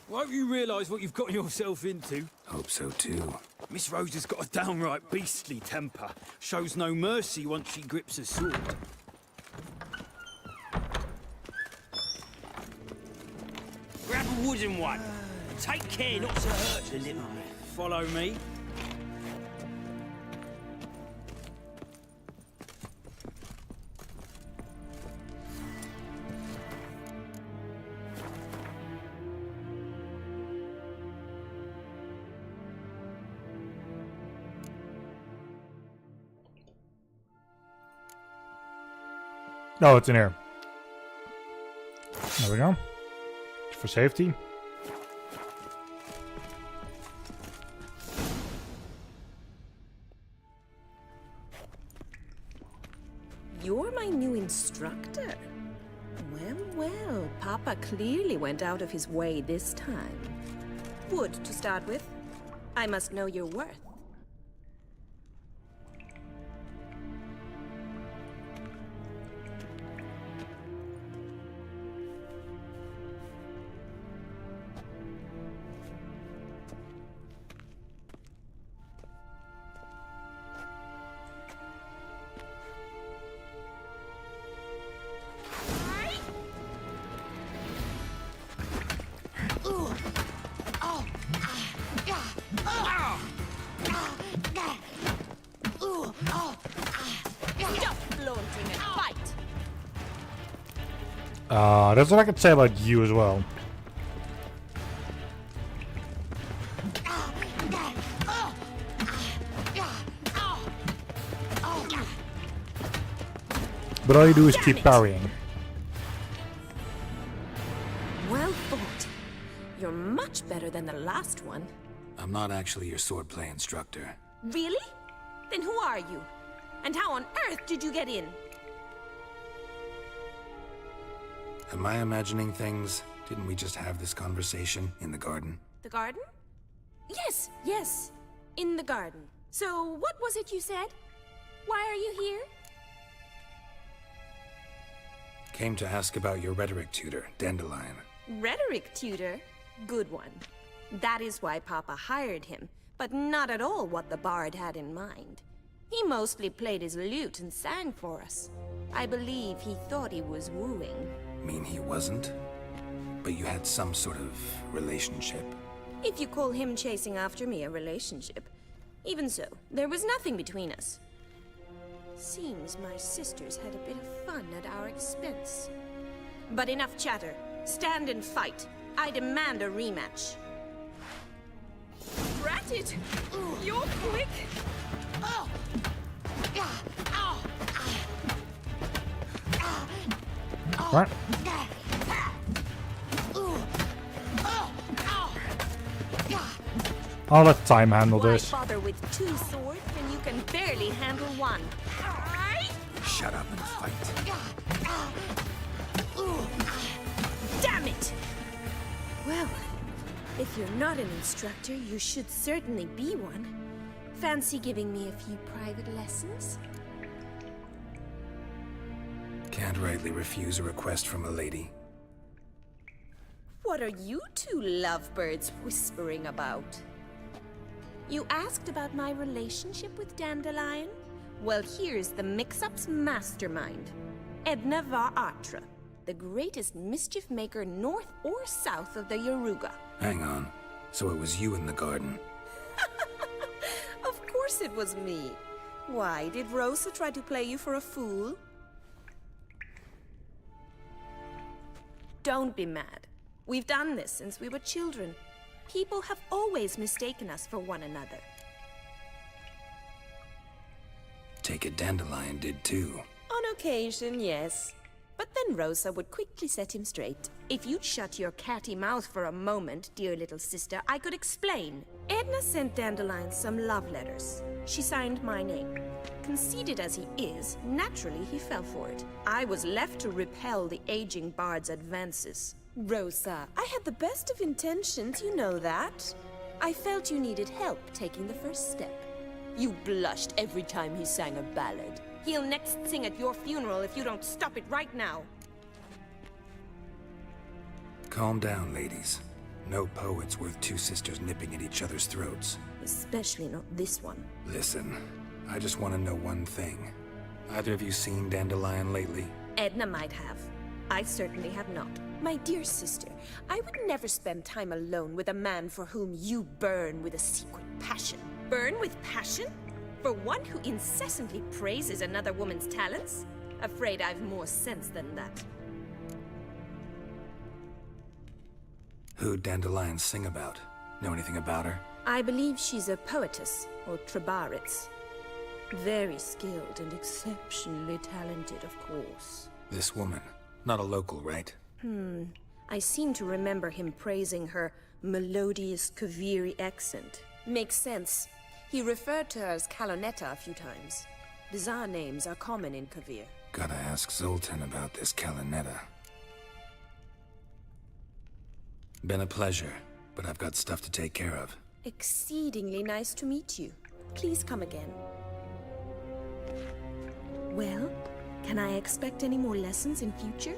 Won't you realise what you've got yourself into? Hope so too. Miss Rosa's got a downright beastly temper. Shows no mercy once she grips a sword. Grab a wooden one. Take care not to hurt the little man. Follow me. Oh, it's in here. There we go. For safety. You're my new instructor? Well, well, Papa clearly went out of his way this time. Wood, to start with. I must know your worth. That's what I could say about you as well. But all you do is keep parrying. Well fought. You're much better than the last one. I'm not actually your swordplay instructor. Really? Then who are you? And how on earth did you get in? Am I imagining things? Didn't we just have this conversation in the garden? The garden? Yes, yes. In the garden. So, what was it you said? Why are you here? Came to ask about your rhetoric tutor, Dandelion. Rhetoric tutor? Good one. That is why Papa hired him, but not at all what the bard had in mind. He mostly played his lute and sang for us. I believe he thought he was wooing. Mean he wasn't? But you had some sort of relationship? If you call him chasing after me a relationship. Even so, there was nothing between us. Seems my sisters had a bit of fun at our expense. But enough chatter. Stand and fight. I demand a rematch. Rat it! You're quick! What? I'll let time handle this. Why bother with two swords when you can barely handle one? Shut up and fight. Damn it! Well, if you're not an instructor, you should certainly be one. Fancy giving me a few private lessons? Can't rightly refuse a request from a lady. What are you two lovebirds whispering about? You asked about my relationship with Dandelion? Well, here's the mix-up's mastermind. Edna var Raptr, the greatest mischief maker north or south of the Yaruga. Hang on. So it was you in the garden? Of course it was me. Why, did Rosa try to play you for a fool? Don't be mad. We've done this since we were children. People have always mistaken us for one another. Take it Dandelion did too. On occasion, yes. But then Rosa would quickly set him straight. If you'd shut your catty mouth for a moment, dear little sister, I could explain. Edna sent Dandelion some love letters. She signed my name. Conceited as he is, naturally he fell for it. I was left to repel the aging bard's advances. Rosa, I had the best of intentions, you know that. I felt you needed help taking the first step. You blushed every time he sang a ballad. He'll next sing at your funeral if you don't stop it right now. Calm down, ladies. No poet's worth two sisters nipping at each other's throats. Especially not this one. Listen, I just want to know one thing. Either of you seen Dandelion lately? Edna might have. I certainly have not. My dear sister, I would never spend time alone with a man for whom you burn with a secret passion. Burn with passion? For one who incessantly praises another woman's talents? Afraid I've more sense than that. Who'd Dandelion sing about? Know anything about her? I believe she's a poetess, or trebaritz. Very skilled and exceptionally talented, of course. This woman. Not a local, right? I seem to remember him praising her melodious Kaviri accent. Makes sense. He referred to her as Kalonetta a few times. Bizarre names are common in Kavir. Gotta ask Zoltan about this Kalonetta. Been a pleasure, but I've got stuff to take care of. Exceedingly nice to meet you. Please come again. Well, can I expect any more lessons in future?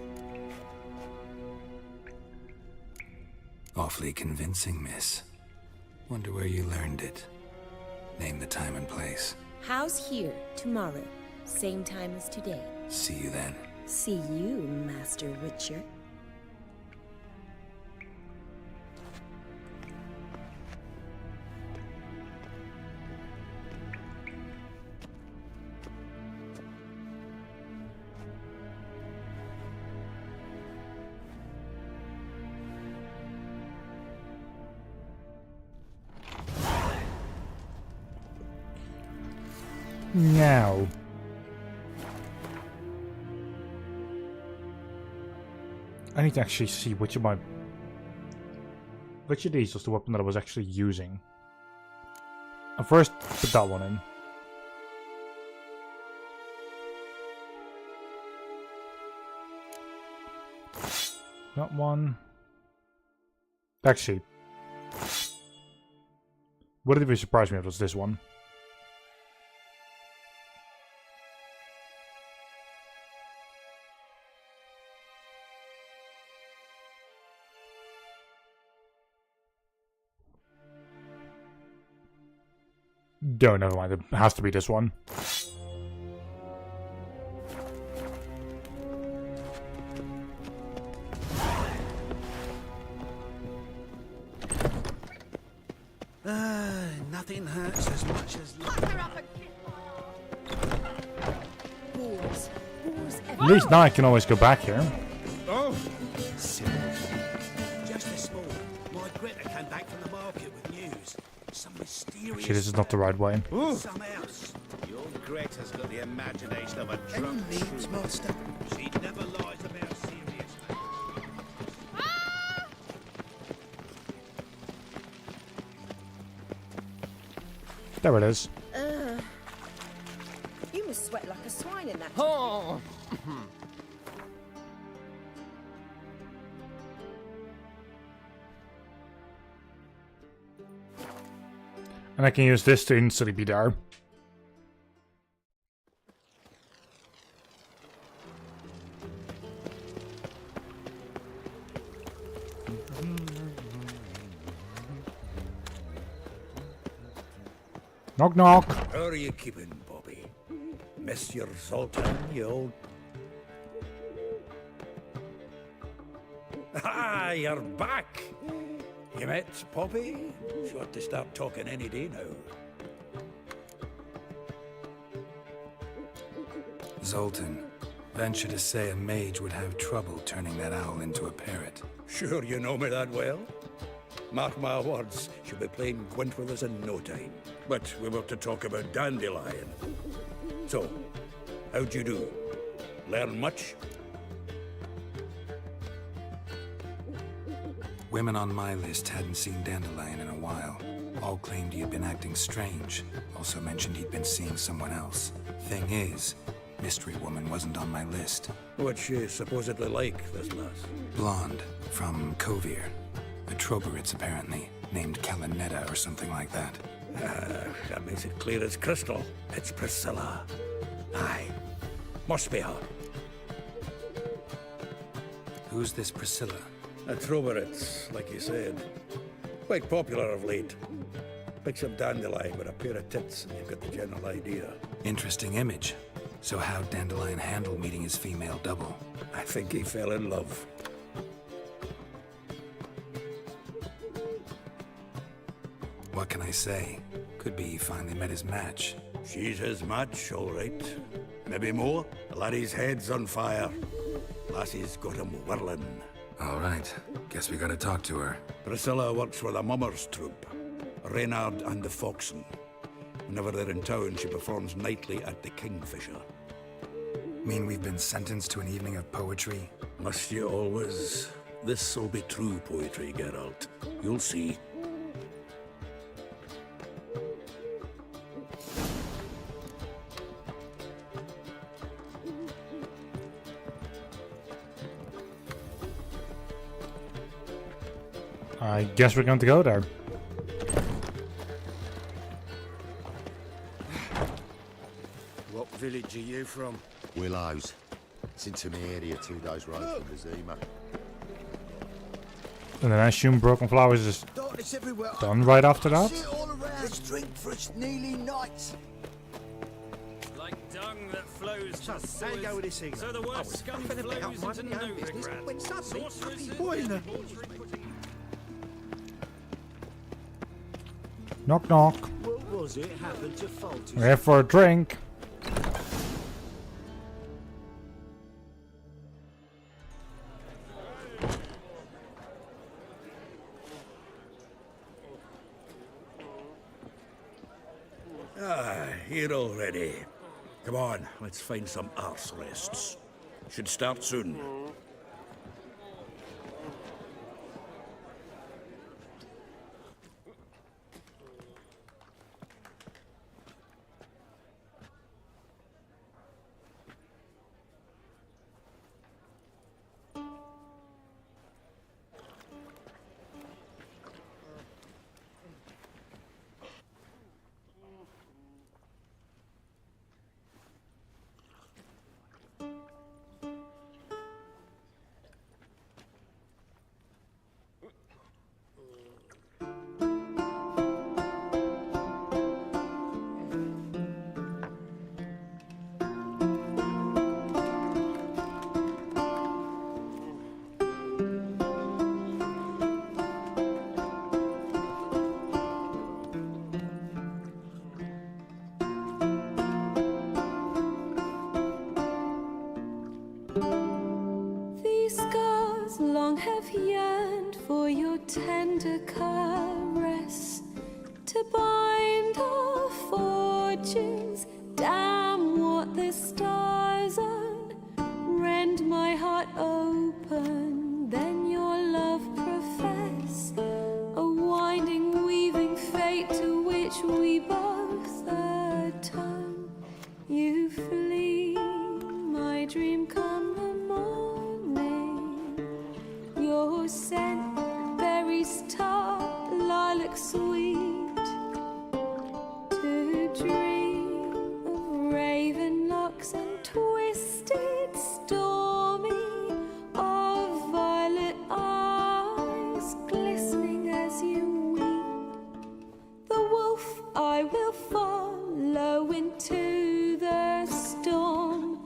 Awfully convincing, miss. Wonder where you learned it. Name the time and place. House here, tomorrow. Same time as today. See you then. See you, Master Witcher. Now. I need to actually see which of these was the weapon that I was actually using. And first, put that one in. That one. Actually, would it be surprised me if it was this one? No, never mind. It has to be this one. Nothing hurts as much as At least now I can always go back here. Oh! Just this morning, my Greta came back from the market with news. Some mysterious... Shit, this is not the right way. Some else. Your Greta's got the imagination of a drunk Needs master. She never lies about serious matters. There it is. You must sweat like a swine in that. Oh. And I can use this to instantly be there. Knock knock. How are you keeping, Bobby? Miss your Zoltan, you old... Ah, you're back! You met Poppy? Sure to start talking any day now. Zoltan, venture to say a mage would have trouble turning that owl into a parrot. Sure you know me that well? Mark my words, she'll be playing Gwent with us in no time. But we were to talk about Dandelion. So, how'd you do? Learn much? Women on my list hadn't seen Dandelion in a while. All claimed he had been acting strange. Also mentioned he'd been seeing someone else. Thing is, Mystery Woman wasn't on my list. What's she supposedly like, this lass? Blonde, from Kovir. A Troberitz, apparently, named Kalinetta or something like that. That makes it clear as crystal. It's Priscilla. Aye. Must be her. Who's this Priscilla? A Troberitz, like you said. Quite popular of late. Picks up Dandelion with a pair of tits and you've got the general idea. Interesting image. So how'd Dandelion handle meeting his female double? I think he fell in love. What can I say? Could be he finally met his match. She's his match, all right. Maybe more. The laddie's head's on fire. Lassie's got him whirling. All right. Guess we gotta talk to her. Priscilla works with a mummers troupe. Reynard and the Foxen. Whenever they're in town, she performs nightly at the Kingfisher. Mean we've been sentenced to an evening of poetry? Must you always? This'll be true poetry, Geralt. You'll see. I guess we're going to go there. What village are you from? Willows. It's into my area 2 days road from the Zima. And then I assume Broken Flowers is Darkness everywhere. done right after that. See it all around. Let's drink for its nearly night. Like dung that flows to So, how you go with this thing? So the worst scum flows into no ground. When suddenly, Sorcerers happy boy in the... Knock knock. What was it happened to faulty? We're here for a drink. Ah, here already. Come on, let's find some arse rests. Should start soon. long have yearned for your tender caress, to bind our fortunes. Damn what the stars own, rend my heart open, then your love profess, a winding, weaving fate to which we both atone. You flee, my dream come the morning, your scent, berries tart, lilac sweet, to dream of raven locks and twisted stormy, of violet eyes glistening as you weep. The wolf I will follow into the storm,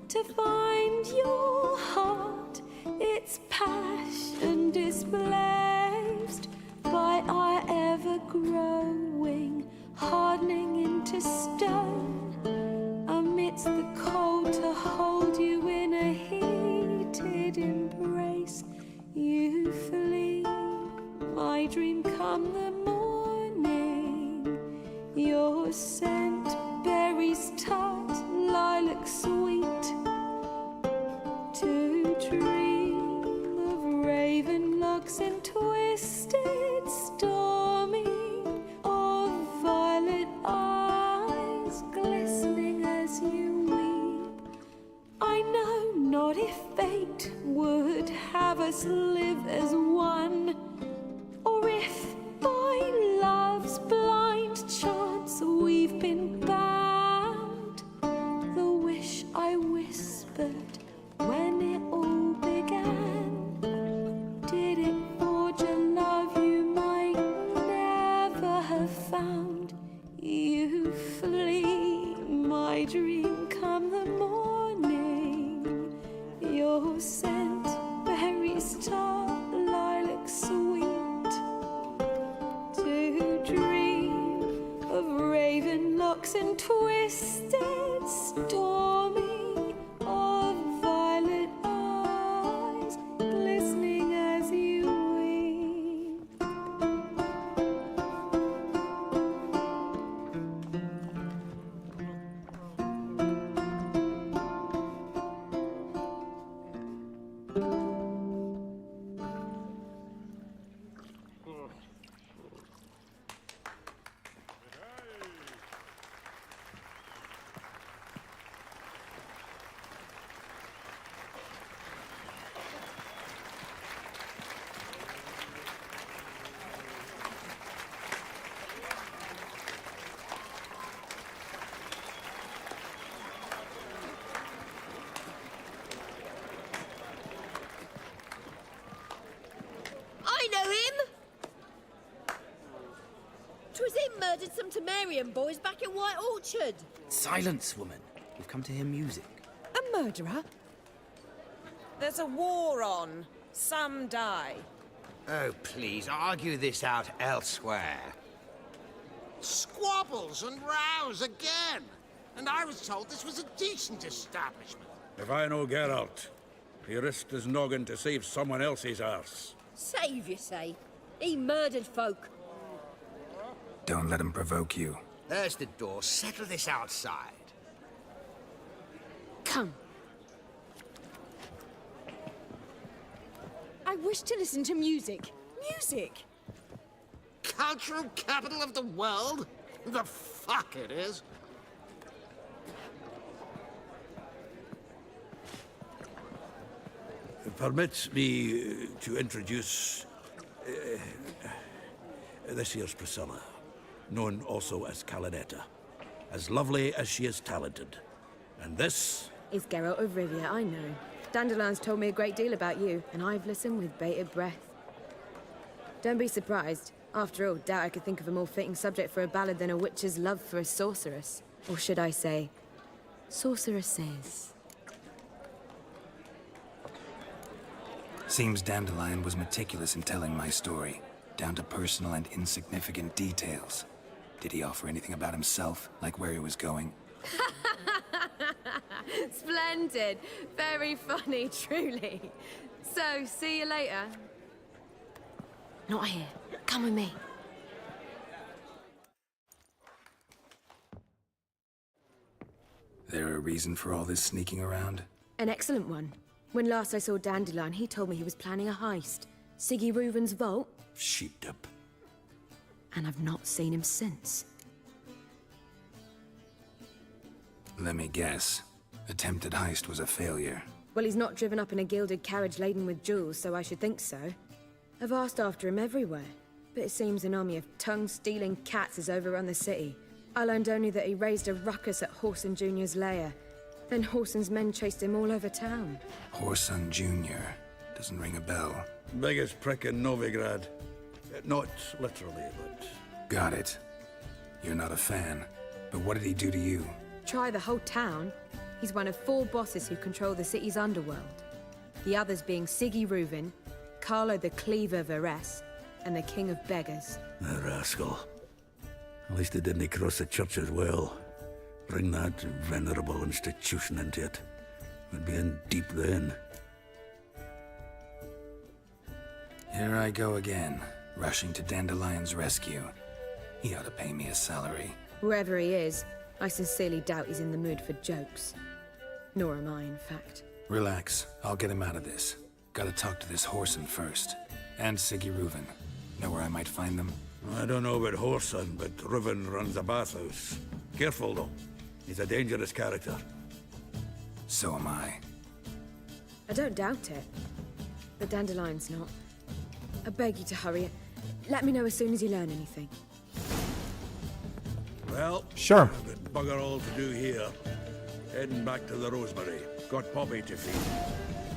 to find your heart, its passion displaced by our ever-growing, hardening into stone, amidst the cold to hold you in a heated embrace. You flee, my dream come the morning, your scent, berries tart, lilac sweet, to dream of raven locks and twisted stormy, of violet eyes glistening as you weep. I know not if fate would have us live as one, or if by love's blind chance we've been bound. The wish I whispered when it all began, did it forge a love you might never have found? You flee, my dream come the morning, your scent, berries tart, lilac sweet, to dream of raven locks and twisted stormy, of violet eyes glistening as you weep. I know him! 'Twas him murdered some Temerian boys back in White Orchard. Silence, woman. We've come to hear music. A murderer? There's a war on. Some die. Oh, please, argue this out elsewhere. Squabbles and rows again. And I was told this was a decent establishment. If I know Geralt, he risked his noggin to save someone else's arse. Save, you say? He murdered folk. Don't let him provoke you. There's the door. Settle this outside. Come. I wish to listen to music. Music! Cultural capital of the world? The fuck it is. Permit me to introduce this here's Priscilla, known also as Calinetta, as lovely as she is talented. And this is Geralt of Rivia, I know. Dandelion's told me a great deal about you, and I've listened with bated breath. Don't be surprised. After all, doubt I could think of a more fitting subject for a ballad than a witch's love for a sorceress. Or should I say, sorceresses. Seems Dandelion was meticulous in telling my story, down to personal and insignificant details. Did he offer anything about himself, like where he was going? Splendid. Very funny, truly. So, see you later. Not here. Come with me. There a reason for all this sneaking around? An excellent one. When last I saw Dandelion, he told me he was planning a heist. Siggy Reuven's vault. Sheeped up. And I've not seen him since. Let me guess. Attempted heist was a failure. Well, he's not driven up in a gilded carriage laden with jewels, so I should think so. I've asked after him everywhere, but it seems an army of tongue-stealing cats has overrun the city. I learned only that he raised a ruckus at Whoreson Jr.'s lair. Then Whoreson's men chased him all over town. Whoreson Jr. Doesn't ring a bell. Biggest prick in Novigrad. Not literally, but... Got it. You're not a fan. But what did he do to you? Try the whole town. He's one of 4 bosses who control the city's underworld. The others being Siggy Reuven, Carlo the Cleaver Varese, and the King of Beggars. A rascal. At least he didn't cross the church as well. Bring that venerable institution into it. We'd be in deep then. Here I go again, rushing to Dandelion's rescue. He ought to pay me a salary. Whoever he is, I sincerely doubt he's in the mood for jokes. Nor am I, in fact. Relax, I'll get him out of this. Gotta talk to this Whoreson first. And Siggy Reuven. Know where I might find them? I don't know about Whoreson, but Reuven runs a bathhouse. Careful, though. He's a dangerous character. So am I. I don't doubt it. But Dandelion's not. I beg you to hurry. Let me know as soon as you learn anything. Well, sure. I've got bugger all to do here. Heading back to the Rosemary. Got Poppy to feed.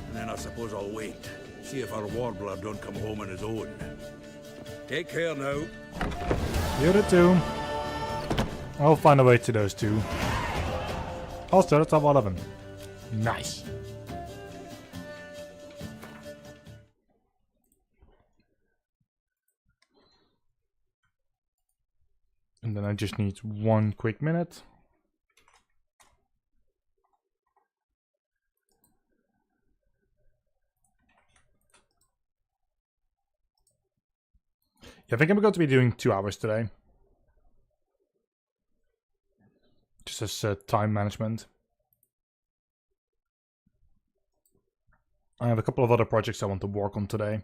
And then I suppose I'll wait. See if our warbler don't come home on his own. Take care now. You too. I'll find a way to those two. Also, that's level 11. Nice. And then I just need 1 quick minute. Yeah, I think I'm going to be doing 2 hours today. Just as time management. I have a couple of other projects I want to work on today.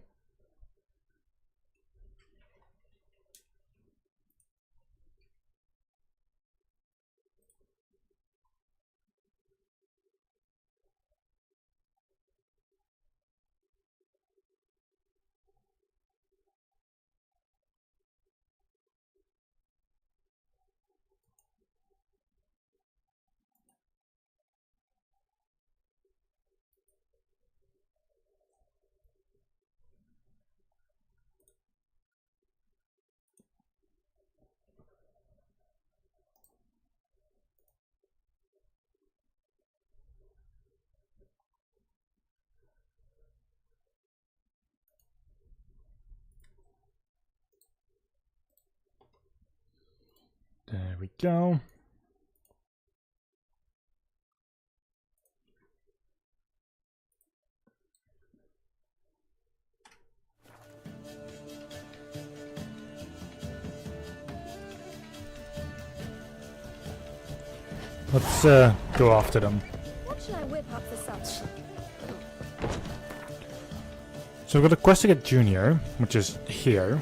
There we go. Let's go after them. What should I whip up for such? So we've got a quest to get Junior, which is here.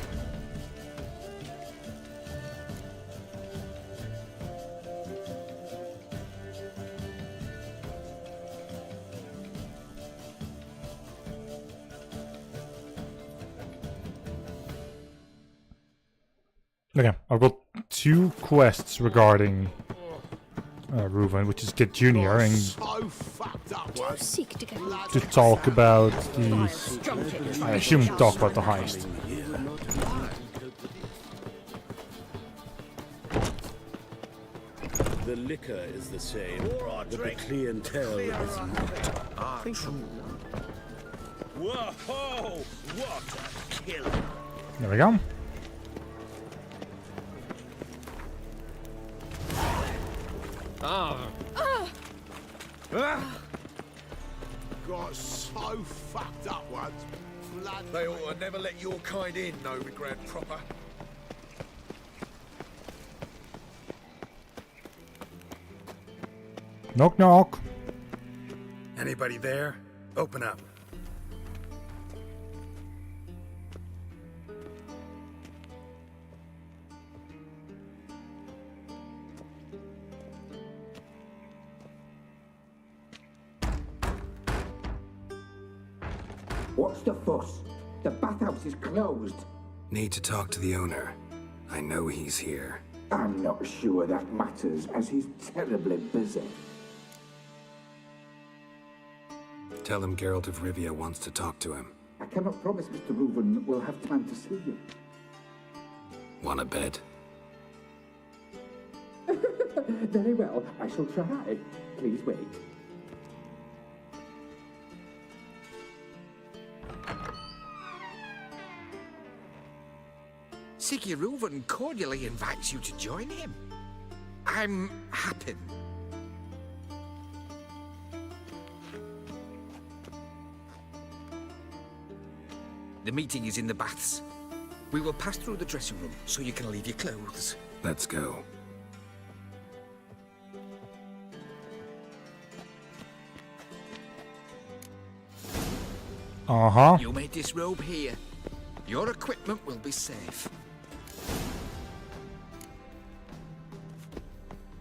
Okay, I've got 2 quests regarding Reuven, which is get Junior and to talk about the... I assume talk about the heist. The liquor is the same, but the clientele is not. Whoa! What a killer! There we go. got so fucked up once. Blood. They ought to never let your kind in, no regret proper. Knock knock. Anybody there? Open up. What's the fuss? The bathhouse is closed. Need to talk to the owner. I know he's here. I'm not sure that matters, as he's terribly busy. Tell him Geralt of Rivia wants to talk to him. I cannot promise Mr. Reuven will have time to see you. Want a bed? Very well, I shall try. Please wait. Siggy Reuven cordially invites you to join him. I'm happy. The meeting is in the baths. We will pass through the dressing room so you can leave your clothes. Let's go. Uh-huh. You may disrobe here. Your equipment will be safe.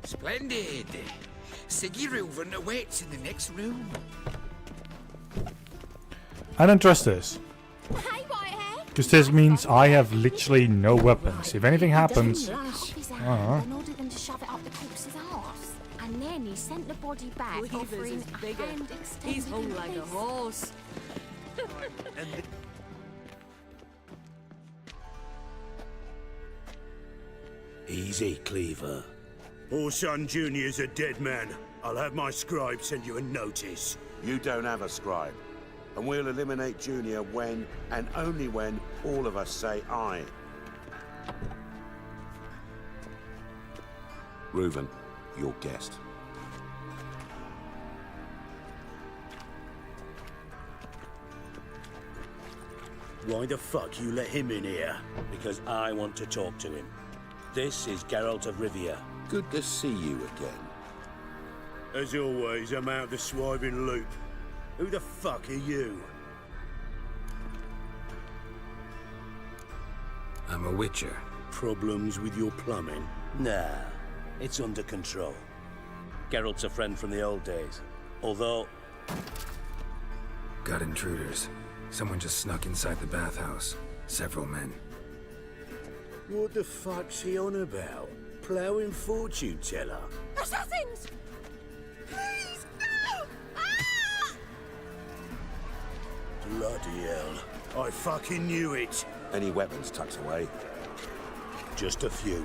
Splendid. Siggy Reuven awaits in the next room. I don't trust this. Because this means I have literally no weapons. If anything happens... Then ordered them to shove it up the corpse's arse. And then he sent the body back, offering a hand extended. He's hung like a horse. Easy, Cleaver. Orson Jr.'s a dead man. I'll have my scribe send you a notice. You don't have a scribe. And we'll eliminate Junior when, and only when, all of us say aye. Reuven, your guest. Why the fuck you let him in here? Because I want to talk to him. This is Geralt of Rivia. Good to see you again. As always, I'm out the swiving loop. Who the fuck are you? I'm a witcher. Problems with your plumbing? Nah, it's under control. Geralt's a friend from the old days. Although... Got intruders. Someone just snuck inside the bathhouse. Several men. What the fuck's he on about? Ploughing fortune teller? Assassins! Please, no! Ah! Bloody hell. I fucking knew it. Any weapons tucked away? Just a few.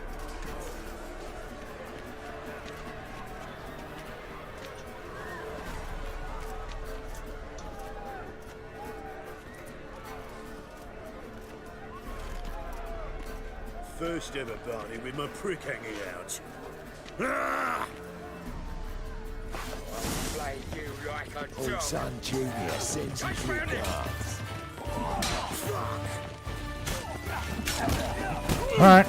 First ever party with my prick hanging out. Ah! I'll play you like a dog. Orson Jr. sends his regards. Alright.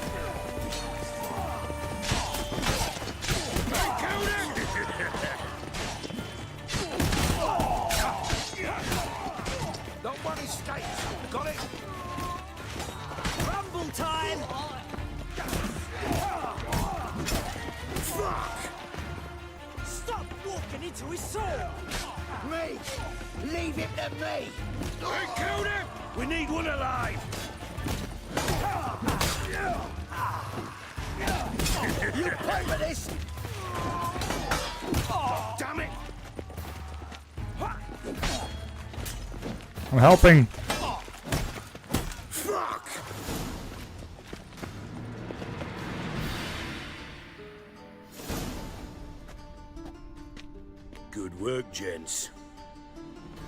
Not one escapes. Got it? Rumble time! Fuck! Stop walking into his sword! Me! Leave it to me! They killed him! We need one alive! You pay for this! Damn it! I'm helping. Fuck! Good work, gents.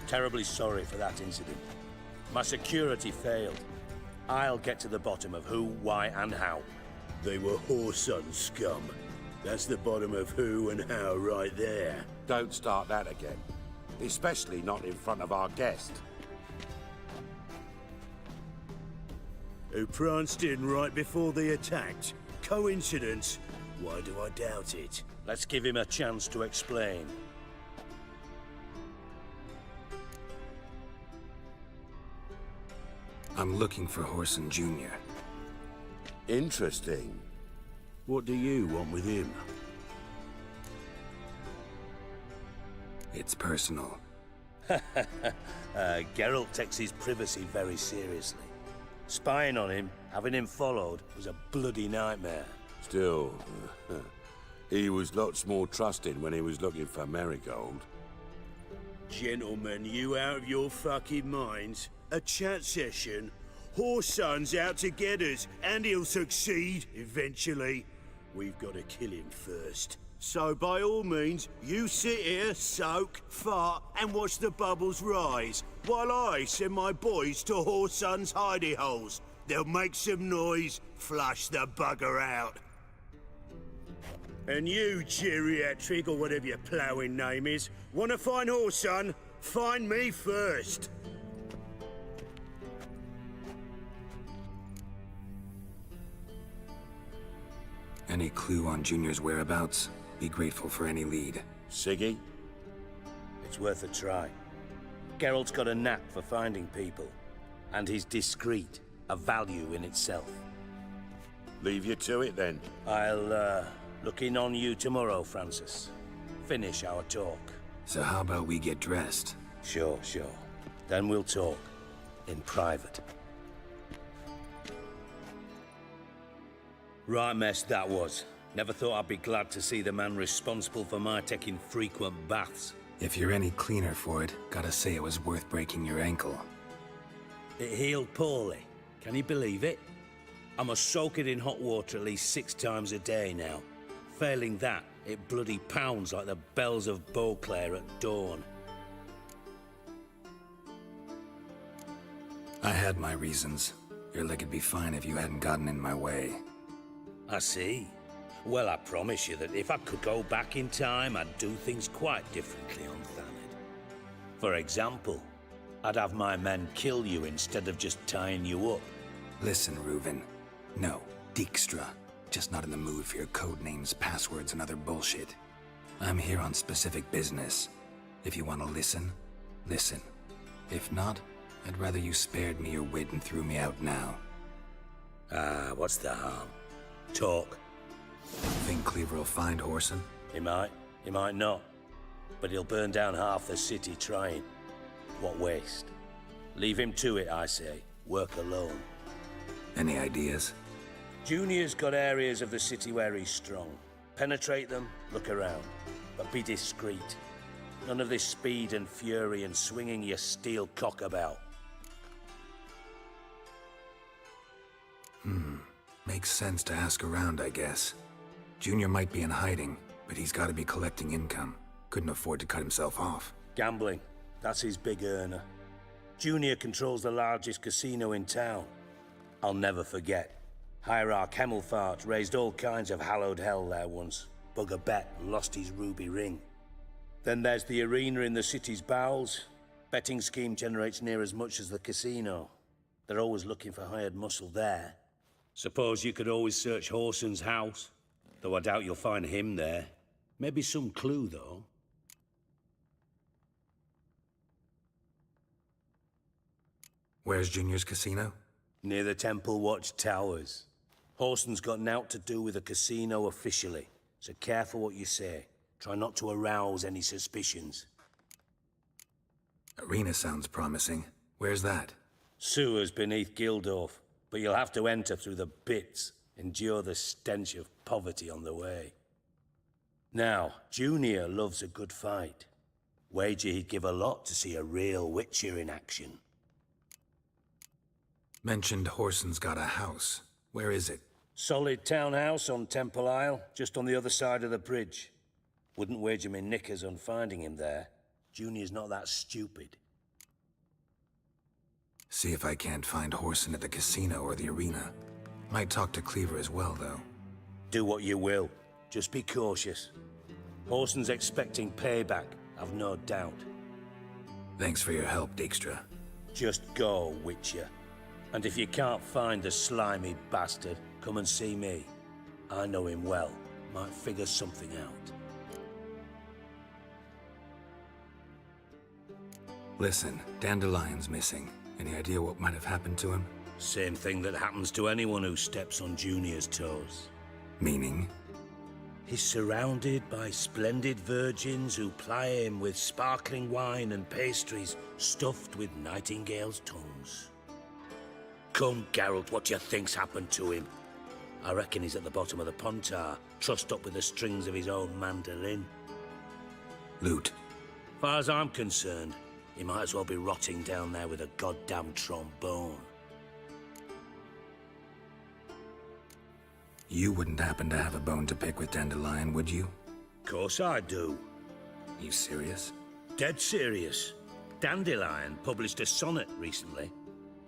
Terribly sorry for that incident. My security failed. I'll get to the bottom of who, why, and how. They were whoreson scum. That's the bottom of who and how right there. Don't start that again. especially not in front of our guest. Who pranced in right before they attacked? Coincidence? Why do I doubt it? Let's give him a chance to explain. I'm looking for Horson Jr. Interesting. What do you want with him? It's personal. Geralt takes his privacy very seriously. Spying on him, having him followed, was a bloody nightmare. Still, he was lots more trusting when he was looking for Marigold. Gentlemen, you out of your fucking minds? A chat session? Whoreson's out to get us, and he'll succeed, eventually. We've got to kill him first. So by all means, you sit here, soak, fart, and watch the bubbles rise, while I send my boys to Whoreson's hidey holes. They'll make some noise, flush the bugger out. And you, geriatric, or whatever your ploughing name is, want to find Whoreson? Find me first. Any clue on Junior's whereabouts? Be grateful for any lead. Siggy? It's worth a try. Geralt's got a knack for finding people, and he's discreet, a value in itself. Leave you to it then. I'll look in on you tomorrow, Francis. Finish our talk. So how about we get dressed? Sure. Then we'll talk. In private. Right mess that was. Never thought I'd be glad to see the man responsible for my taking frequent baths. If you're any cleaner for it, gotta say it was worth breaking your ankle. It healed poorly. Can you believe it? I must soak it in hot water at least 6 times a day now. Failing that, it bloody pounds like the bells of Beauclair at dawn. I had my reasons. Your leg would be fine if you hadn't gotten in my way. I see. Well, I promise you that if I could go back in time, I'd do things quite differently on Thanedd. For example, I'd have my men kill you instead of just tying you up. Listen, Reuven. No, Dijkstra. Just not in the mood for your code names, passwords, and other bullshit. I'm here on specific business. If you want to listen, listen. If not, I'd rather you spared me your wit and threw me out now. What's the harm? Talk. Think Cleaver will find Whoreson? He might not. But he'll burn down half the city trying. What waste? Leave him to it, I say. Work alone. Any ideas? Junior's got areas of the city where he's strong. Penetrate them, look around. But be discreet. None of this speed and fury and swinging your steel cock about. Makes sense to ask around, I guess. Junior might be in hiding, but he's got to be collecting income. Couldn't afford to cut himself off. Gambling. That's his big earner. Junior controls the largest casino in town. I'll never forget. Hierarch Hemmelfart raised all kinds of hallowed hell there once. Bugger bet and lost his ruby ring. Then there's the arena in the city's bowels. Betting scheme generates near as much as the casino. They're always looking for hired muscle there. Suppose you could always search Whoreson's house. Though I doubt you'll find him there. Maybe some clue, though. Where's Junior's casino? Near the Temple Watch Towers. Whoreson's got naught to do with the casino officially, so careful what you say. Try not to arouse any suspicions. Arena sounds promising. Where's that? Sewers beneath Gildorf, but you'll have to enter through the bits, endure the stench of poverty on the way. Now, Junior loves a good fight. Wager he'd give a lot to see a real Witcher in action. Mentioned Whoreson's got a house. Where is it? Solid townhouse on Temple Isle, just on the other side of the bridge. Wouldn't wager me knickers on finding him there. Junior's not that stupid. See if I can't find Whoreson at the casino or the arena. Might talk to Cleaver as well, though. Do what you will. Just be cautious. Whoreson's expecting payback, I've no doubt. Thanks for your help, Dijkstra. Just go, Witcher. And if you can't find the slimy bastard, come and see me. I know him well. Might figure something out. Listen, Dandelion's missing. Any idea what might have happened to him? Same thing that happens to anyone who steps on Junior's toes. Meaning? He's surrounded by splendid virgins who ply him with sparkling wine and pastries stuffed with nightingales' tongues. Come, Geralt, what do you think's happened to him? I reckon he's at the bottom of the Pontar, trussed up with the strings of his own mandolin. Loot. Far as I'm concerned, he might as well be rotting down there with a goddamn trombone. You wouldn't happen to have a bone to pick with Dandelion, would you? Course I do. You serious? Dead serious. Dandelion published a sonnet recently.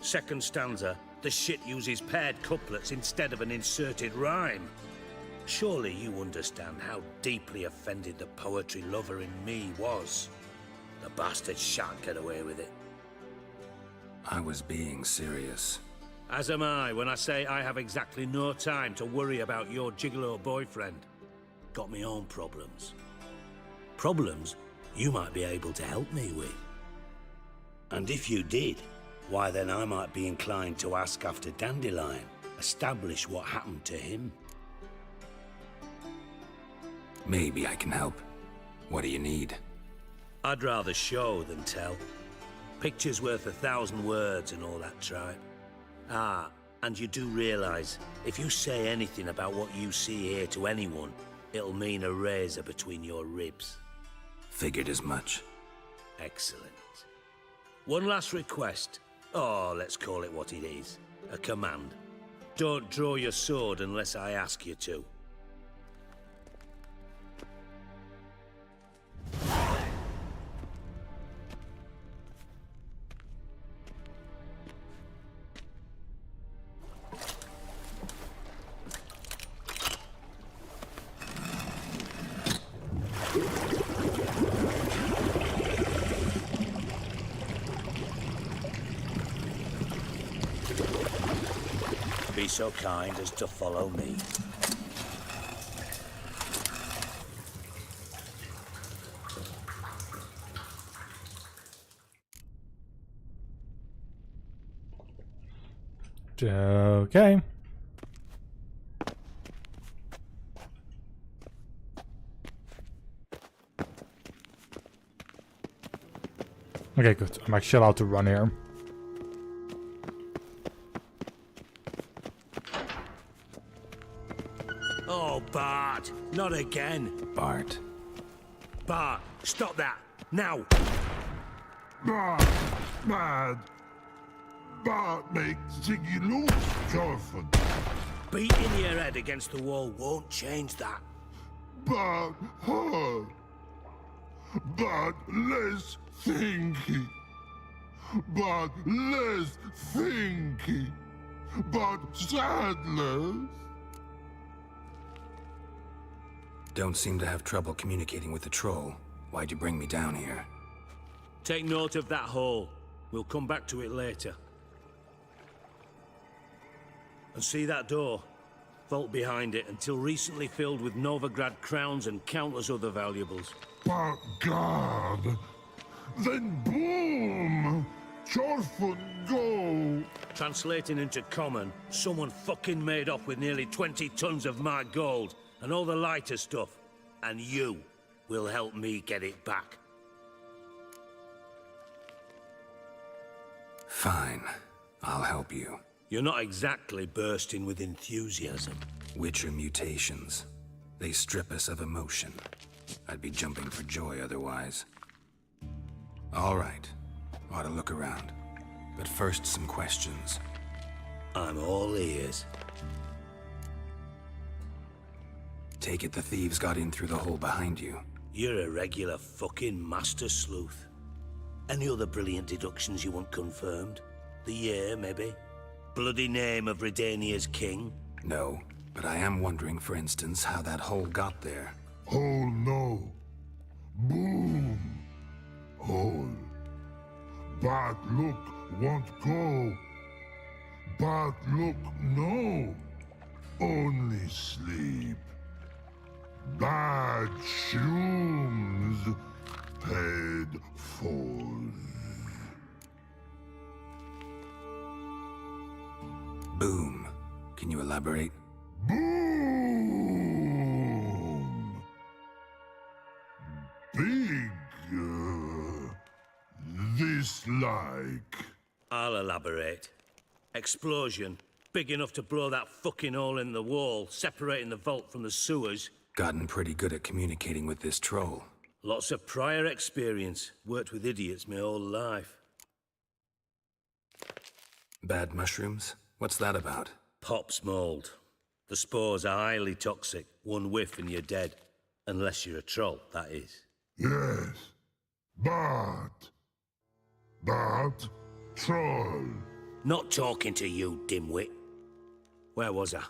Second stanza, the shit uses paired couplets instead of an inserted rhyme. Surely you understand how deeply offended the poetry lover in me was. The bastard shan't get away with it. I was being serious. As am I when I say I have exactly no time to worry about your gigolo boyfriend. Got me own problems. Problems you might be able to help me with. And if you did, why then I might be inclined to ask after Dandelion, establish what happened to him. Maybe I can help. What do you need? I'd rather show than tell. Picture's worth 1,000 words and all that tripe. Ah, and you do realize, if you say anything about what you see here to anyone, it'll mean a razor between your ribs. Figured as much. Excellent. One last request. Oh, let's call it what it is. A command. Don't draw your sword unless I ask you to. Be so kind as to follow me. Okay. Okay, good. I'm actually allowed to run here. Oh, Bart! Not again! Bart. Bart, stop that! Now! Bart, bad. Bart makes Ziggy lose, Jorfin. Beating your head against the wall won't change that. Bart hard. Bart less thinky. Bart less thinky. Bart sadless. Don't seem to have trouble communicating with the troll. Why'd you bring me down here? Take note of that hole. We'll come back to it later. And see that door? Vault behind it, until recently filled with Novigrad crowns and countless other valuables. But God, then boom! Jorfin go! Translating into common, someone fucking made off with nearly 20 tons of my gold, and all the lighter stuff. And you will help me get it back. Fine. I'll help you. You're not exactly bursting with enthusiasm. Witcher mutations. They strip us of emotion. I'd be jumping for joy otherwise. All right. Ought to look around. But first, some questions. I'm all ears. Take it the thieves got in through the hole behind you. You're a regular fucking master sleuth. Any other brilliant deductions you want confirmed? The year, maybe? Bloody name of Redania's king? No, but I am wondering, for instance, how that hole got there. Hole no. Boom. Hole. Bad luck won't go. Bad luck no. Only sleep. Bad shrooms paid for. Boom. Can you elaborate? Boom! Big. This like. I'll elaborate. Explosion. Big enough to blow that fucking hole in the wall, separating the vault from the sewers. Gotten pretty good at communicating with this troll. Lots of prior experience. Worked with idiots my whole life. Bad mushrooms? What's that about? Pops mold. The spores are highly toxic. One whiff and you're dead. Unless you're a troll, that is. Yes. Bad troll. Not talking to you, dimwit. Where was I?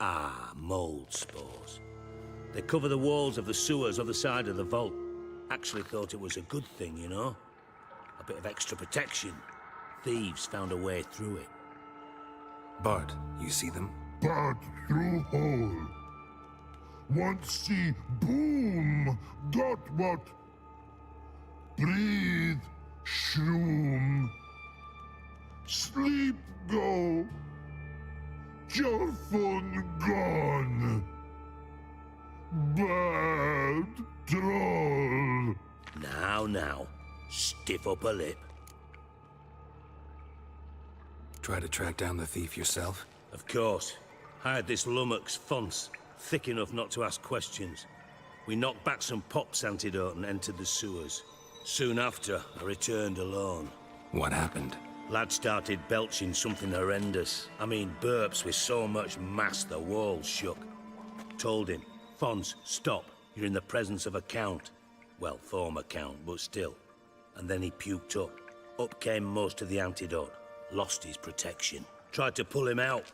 Ah, mold spores. They cover the walls of the sewers other side of the vault. Actually thought it was a good thing, you know? A bit of extra protection. Thieves found a way through it. Bart, you see them? Bad through hole. Want see boom. Got what? Breathe. Shroom. Sleep go. Your phone gone. Bad troll. Now. Stiff upper lip. Try to track down the thief yourself? Of course. Hired this lummox, Fons. Thick enough not to ask questions. We knocked back some Pop's antidote and entered the sewers. Soon after, I returned alone. What happened? Lad started belching something horrendous. I mean, burps with so much mass the walls shook. Told him, Fons, stop. You're in the presence of a count. Well, former count, but still. And then he puked up. Up came most of the antidote. Lost his protection. Tried to pull him out.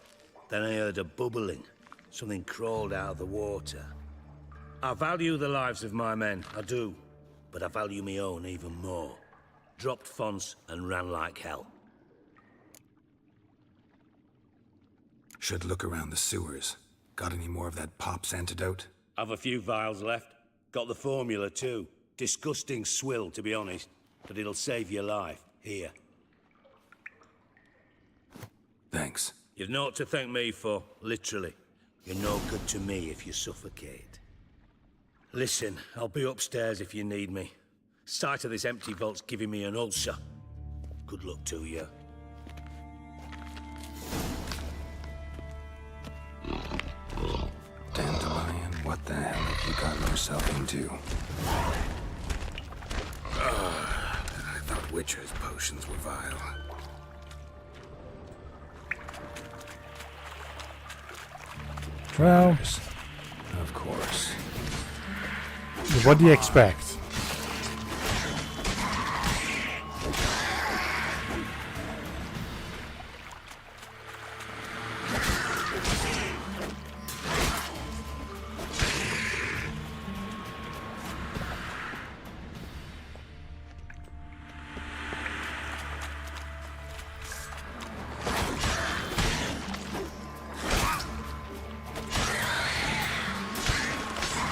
Then I heard a bubbling. Something crawled out of the water. I value the lives of my men, I do. But I value my own even more. Dropped Fons and ran like hell. Should look around the sewers. Got any more of that Pop's antidote? I've a few vials left. Got the formula too. Disgusting swill, to be honest. But it'll save your life. Here. Thanks. You've naught to thank me for, literally. You're no good to me if you suffocate. Listen, I'll be upstairs if you need me. Sight of this empty vault's giving me an ulcer. Good luck to you. Dandelion, what the hell have you gotten yourself into? I thought Witcher's potions were vile. Well, of course. What do you expect?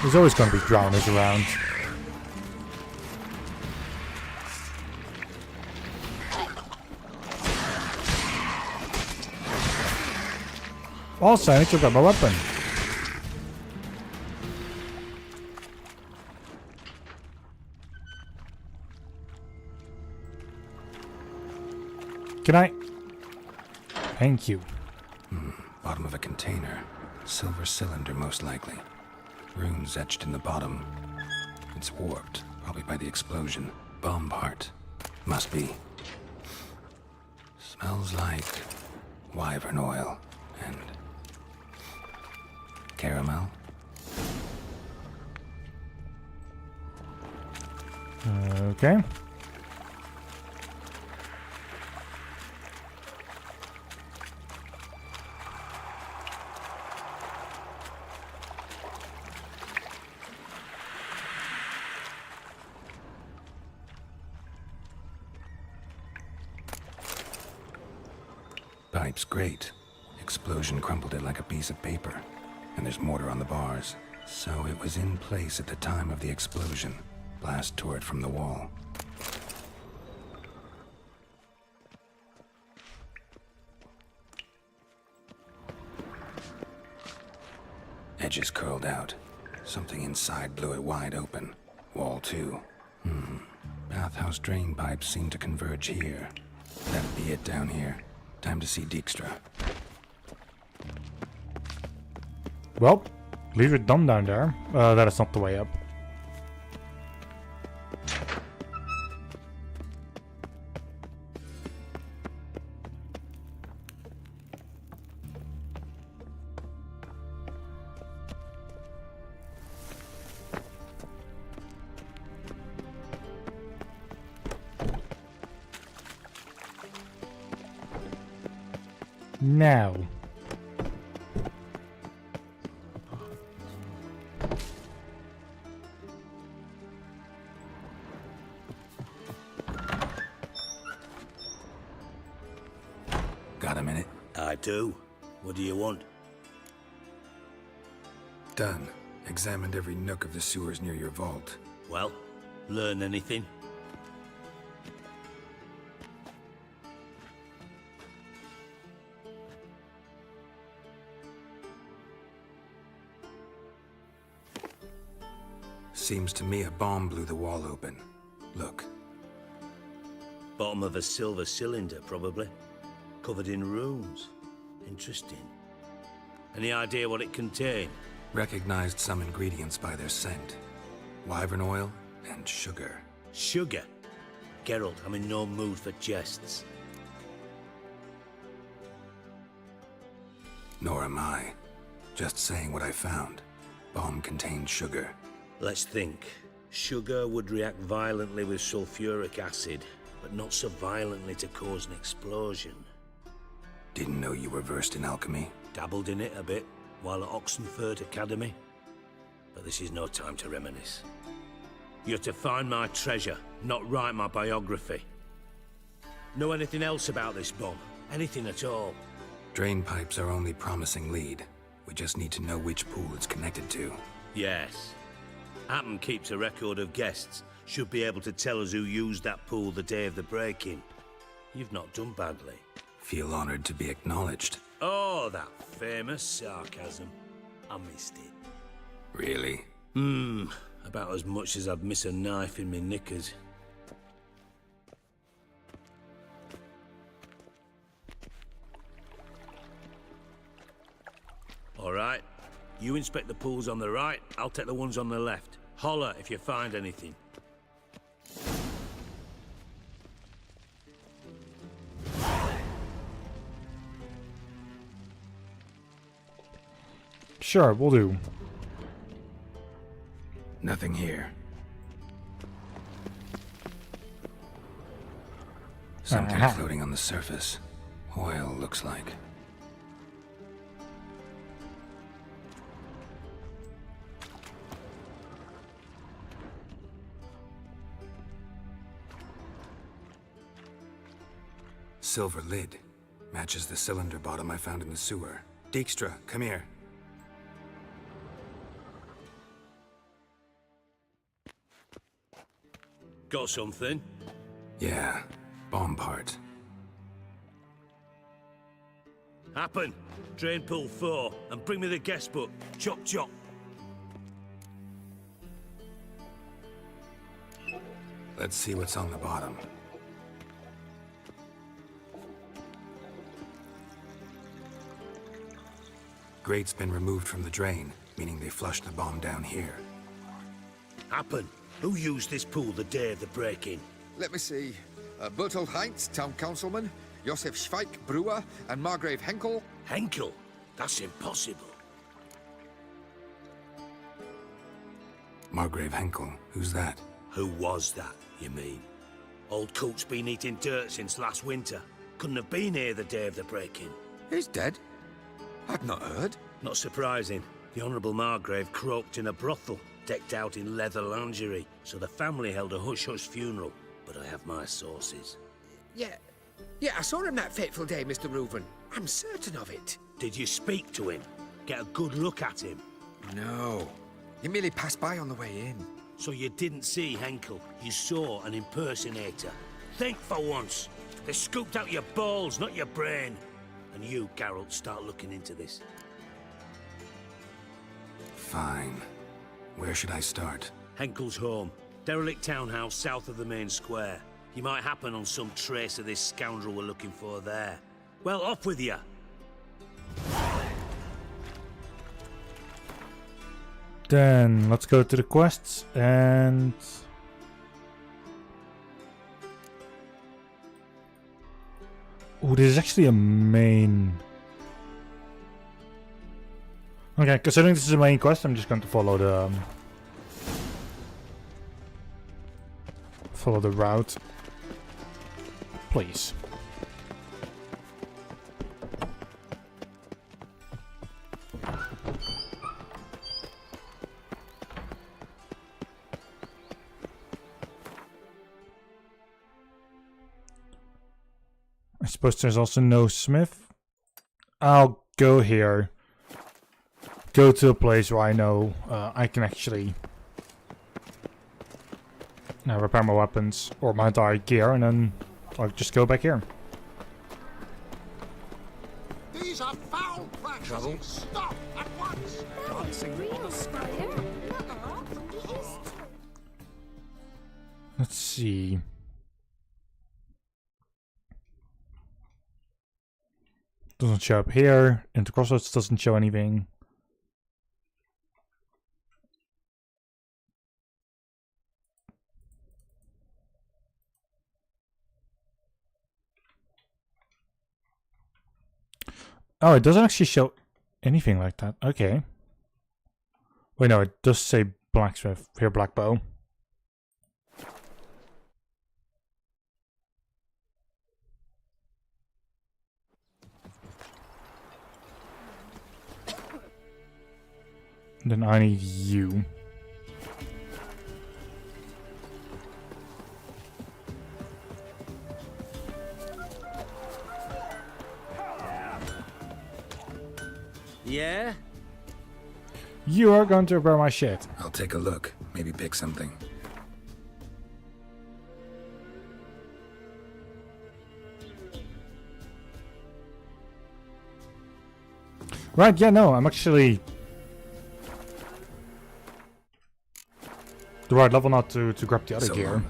There's always going to be drowners around. Also, I need to grab my weapon. Can I? Thank you. Bottom of a container. Silver cylinder, most likely. Runes etched in the bottom. It's warped, probably by the explosion. Bomb part. Must be. Smells like wyvern oil and caramel. Okay. Pipe's great. Explosion crumpled it like a piece of paper. And there's mortar on the bars. So it was in place at the time of the explosion. Blast tore it from the wall. Edges curled out. Something inside blew it wide open. Wall too. Bathhouse drain pipes seem to converge here. That'd be it down here. Time to see Dijkstra. Well, leave it dumb down there. That is not the way up. Now. Got a minute? I do. What do you want? Done. Examined every nook of the sewers near your vault. Well, learn anything? Seems to me a bomb blew the wall open. Look. Bottom of a silver cylinder, probably. Covered in runes. Interesting. Any idea what it contained? Recognized some ingredients by their scent. Wyvern oil and sugar. Sugar? Geralt, I'm in no mood for jests. Nor am I. Just saying what I found. Bomb contained sugar. Let's think. Sugar would react violently with sulfuric acid, but not so violently to cause an explosion. Didn't know you were versed in alchemy. Dabbled in it a bit while at Oxenford Academy. But this is no time to reminisce. You're to find my treasure, not write my biography. Know anything else about this bomb? Anything at all? Drain pipes are only promising lead. We just need to know which pool it's connected to. Yes. Appen keeps a record of guests. Should be able to tell us who used that pool the day of the break-in. You've not done badly. Feel honored to be acknowledged. Oh, that famous sarcasm. I missed it. Really? About as much as I'd miss a knife in my knickers. All right. You inspect the pools on the right, I'll take the ones on the left. Holler if you find anything. Sure, we'll do. Nothing here. Something floating on the surface. Oil, looks like. Silver lid. Matches the cylinder bottom I found in the sewer. Dijkstra, come here. Got something? Yeah, bomb part. Happen. Drain pool 4, and bring me the guest book. Chop chop. Let's see what's on the bottom. Grate's been removed from the drain, meaning they flushed the bomb down here. Happen. Who used this pool the day of the break-in? Let me see. Bertold Heinz, town councilman, Josef Schweik, brewer, and Margrave Henkel. Henkel? That's impossible. Margrave Henkel, who's that? Who was that, you mean? Old Coot's been eating dirt since last winter. Couldn't have been here the day of the break-in. He's dead? I'd not heard. Not surprising. The Honourable Margrave croaked in a brothel, decked out in leather lingerie, so the family held a hush-hush funeral. But I have my sources. Yeah, I saw him that fateful day, Mr. Reuven. I'm certain of it. Did you speak to him? Get a good look at him? No. He merely passed by on the way in. So you didn't see Henkel. You saw an impersonator. Think for once. They scooped out your balls, not your brain. And you, Geralt, start looking into this. Fine. Where should I start? Henkel's home. Derelict townhouse south of the main square. You might happen on some trace of this scoundrel we're looking for there. Well, off with you. Then let's go to the quests and... Oh, this is actually a main... Okay, considering this is a main quest, I'm just going to follow the... follow the route. Please. I suppose there's also no smith. I'll go here. Go to a place where I know I can actually repair my weapons or my entire gear, and then I'll just go back here. These are foul practices. Stop at once. Let's see. Doesn't show up here. Into Crossroads doesn't show anything. Oh, it doesn't actually show anything like that. Okay. Wait, no, it does say blacksmith here, black bow. Then I need you. Yeah? You are going to repair my shit. I'll take a look. Maybe pick something. Right, yeah, no, I'm actually... the right level not to grab the other So gear. long.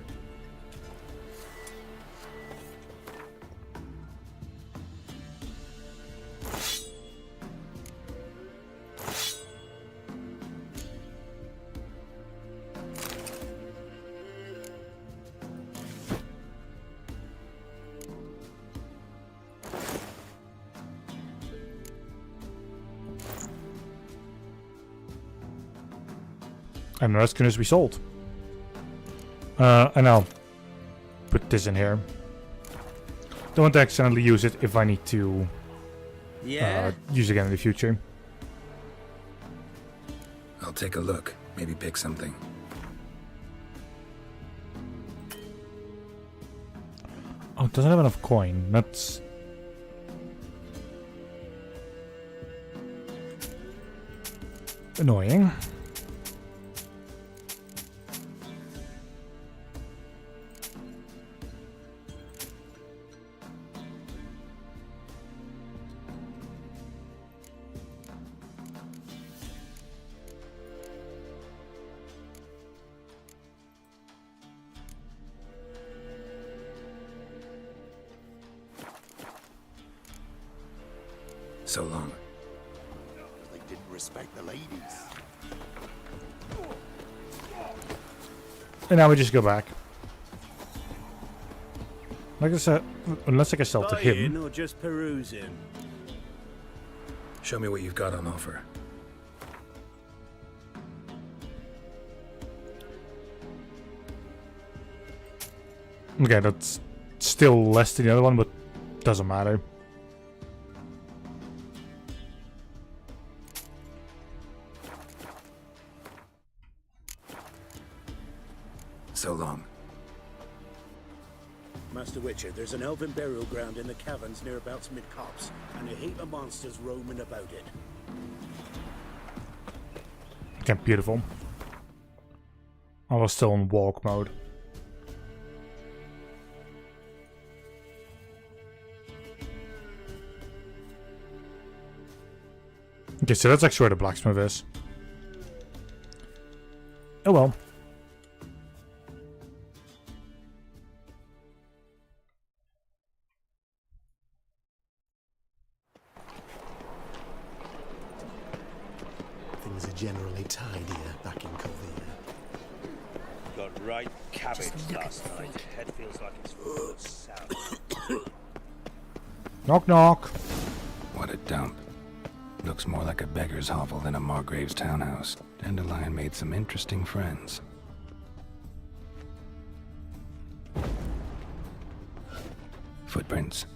And the rest can just be sold. And I'll put this in here. Don't want to accidentally use it if I need to use it again in the future. I'll take a look. Maybe pick something. Oh, it doesn't have enough coin. That's... annoying. So long. They didn't respect the ladies. And now we just go back. Like I said, unless I can sell to him. Or just perusing? Show me what you've got on offer. Okay, that's still less than the other one, but doesn't matter. So long. Master Witcher, there's an elven burial ground in the caverns nearabouts mid-copse, and a heap of monsters roaming about it. Okay, beautiful. I was still in walk mode. Okay, so that's actually where the blacksmith is. Oh well. Things are generally tidier back in Covina. Got right cabbage last night. Head feels like it's full of sour. Knock knock. What a dump. Looks more like a beggar's hovel than a Margrave's townhouse. Dandelion made some interesting friends. Footprints.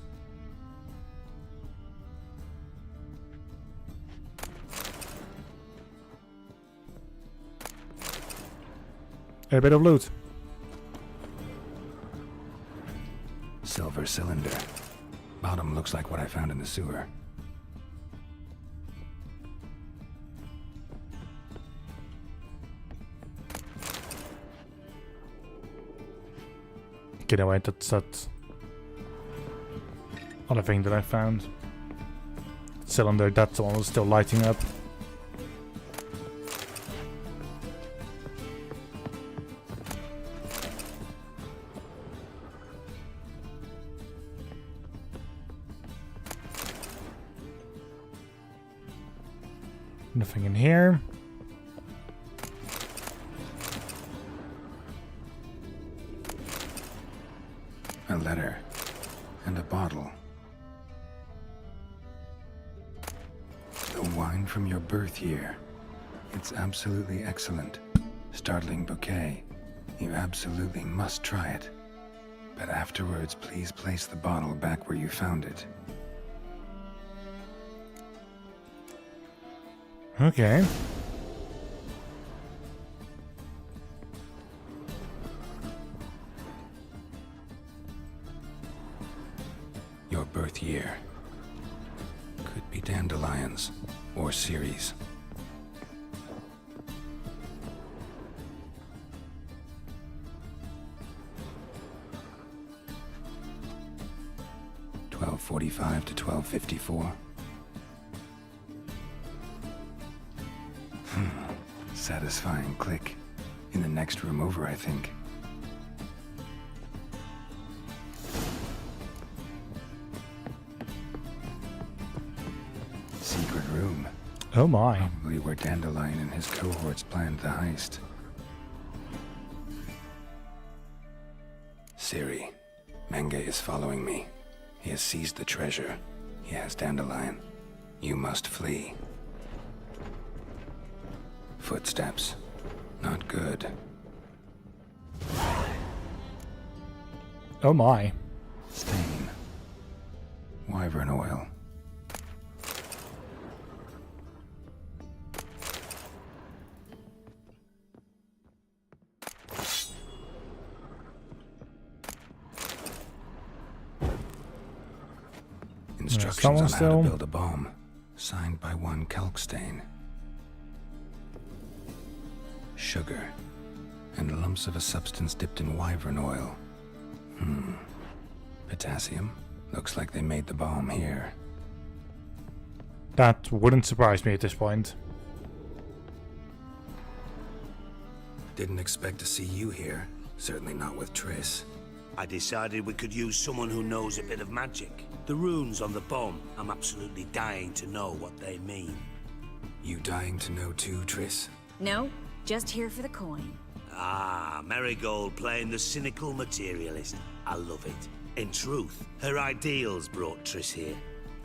A bit of loot. Silver cylinder. Bottom looks like what I found in the sewer. Okay, no wait, that's that other thing that I found. Cylinder, that's the one was still lighting up. Nothing in here. A letter. And a bottle. The wine from your birth year. It's absolutely excellent. Startling bouquet. You absolutely must try it. But afterwards, please place the bottle back where you found it. Okay. Your birth year. Could be dandelions or Ceres. $12:45 to $12:54. Satisfying click. In the next room over, I think. Secret room. Oh my. Probably where Dandelion and his cohorts planned the heist. Ciri, Menge is following me. He has seized the treasure. He has Dandelion. You must flee. Footsteps. Not good. Oh my. Stain. Wyvern oil. Instructions on how to build a bomb. Signed by one Kalkstain. Sugar. And lumps of a substance dipped in wyvern oil. Potassium. Looks like they made the bomb here. That wouldn't surprise me at this point. Didn't expect to see you here. Certainly not with Triss. I decided we could use someone who knows a bit of magic. The runes on the bomb, I'm absolutely dying to know what they mean. You dying to know too, Triss? No, just here for the coin. Ah, Marigold playing the cynical materialist. I love it. In truth, her ideals brought Triss here.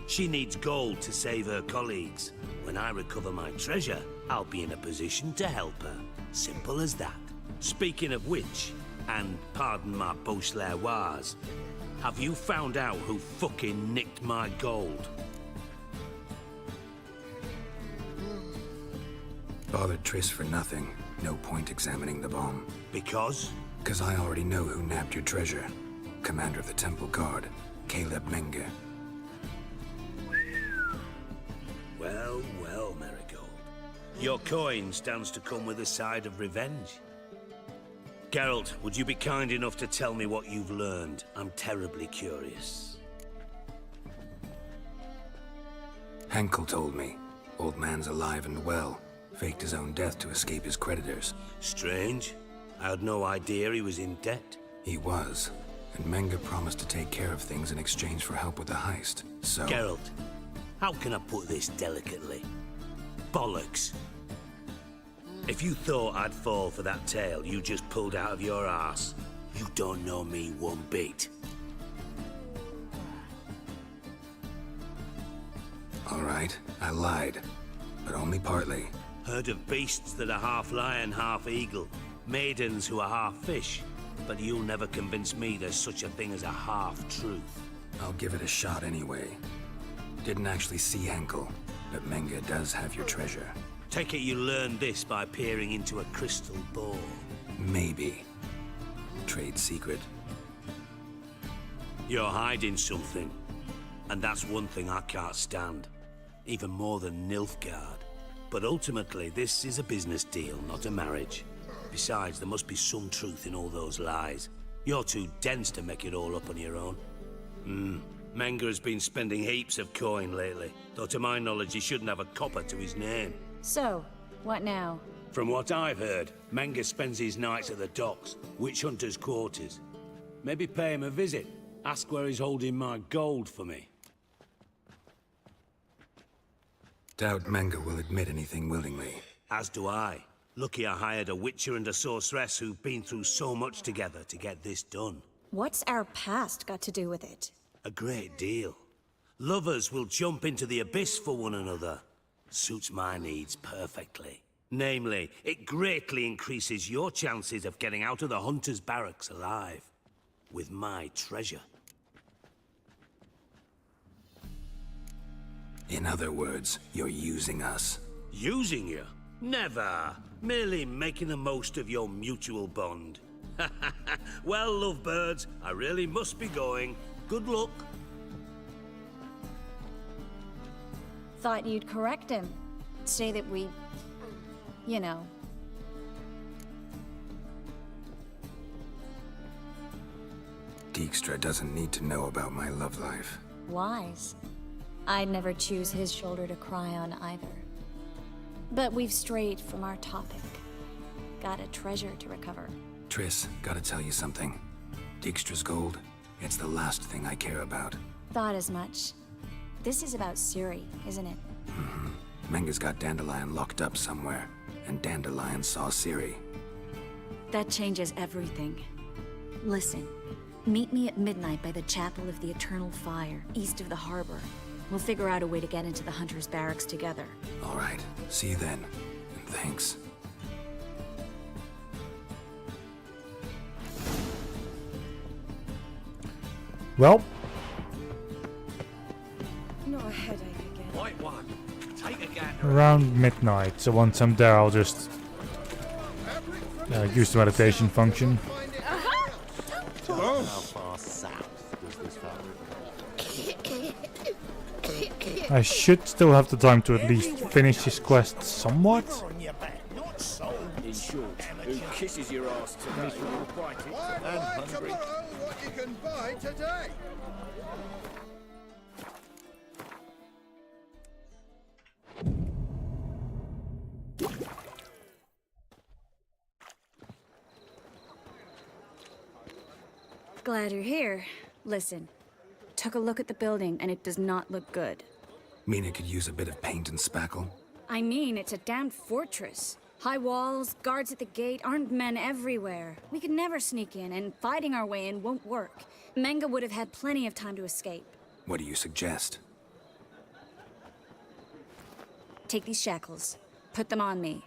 She needs gold to save her colleagues. When I recover my treasure, I'll be in a position to help her. Simple as that. Speaking of which, and pardon my Beauclervoise, have you found out who fucking nicked my gold? Bothered Triss for nothing. No point examining the bomb. Because? Because I already know who nabbed your treasure. Commander of the Temple Guard, Caleb Menge. Well, well, Marigold. Your coin stands to come with a side of revenge. Geralt, would you be kind enough to tell me what you've learned? I'm terribly curious. Henkel told me. Old man's alive and well. Faked his own death to escape his creditors. Strange. I had no idea he was in debt. He was. And Menge promised to take care of things in exchange for help with the heist. So... Geralt, how can I put this delicately? Bollocks. If you thought I'd fall for that tale you just pulled out of your arse, you don't know me one bit. All right, I lied. But only partly. Heard of beasts that are half lion, half eagle. Maidens who are half fish. But you'll never convince me there's such a thing as a half-truth. I'll give it a shot anyway. Didn't actually see Henkel, but Menge does have your treasure. Take it you learned this by peering into a crystal ball. Maybe. Trade secret. You're hiding something. And that's one thing I can't stand. Even more than Nilfgaard. But ultimately, this is a business deal, not a marriage. Besides, there must be some truth in all those lies. You're too dense to make it all up on your own. Menge has been spending heaps of coin lately, though to my knowledge he shouldn't have a copper to his name. So, what now? From what I've heard, Menge spends his nights at the docks, witch hunters' quarters. Maybe pay him a visit. Ask where he's holding my gold for me. Doubt Menge will admit anything willingly. As do I. Lucky I hired a witcher and a sorceress who've been through so much together to get this done. What's our past got to do with it? A great deal. Lovers will jump into the abyss for one another. Suits my needs perfectly. Namely, it greatly increases your chances of getting out of the hunter's barracks alive. With my treasure. In other words, you're using us. Using you? Never. Merely making the most of your mutual bond. Well, lovebirds, I really must be going. Good luck. Thought you'd correct him. Say that we... you know. Dijkstra doesn't need to know about my love life. Wise. I'd never choose his shoulder to cry on either. But we've strayed from our topic. Got a treasure to recover. Triss, gotta tell you something. Dijkstra's gold, it's the last thing I care about. Thought as much. This is about Ciri, isn't it? Menge's got Dandelion locked up somewhere, and Dandelion saw Ciri. That changes everything. Listen, meet me at midnight by the Chapel of the Eternal Fire, east of the harbor. We'll figure out a way to get into the Hunter's barracks together. All right, see you then, and thanks. Well, No headache again. White one. Take a gander. around midnight, so once I'm there I'll just use the meditation function. How far south does this fabric? I should still have the time to at least finish this quest somewhat. In short, who kisses your ass today? And hungry. What you can buy today. Glad you're here. Listen, took a look at the building and it does not look good. Mean it could use a bit of paint and spackle? I mean, it's a damned fortress. High walls, guards at the gate, armed men everywhere. We could never sneak in, and fighting our way in won't work. Menge would have had plenty of time to escape. What do you suggest? Take these shackles. Put them on me.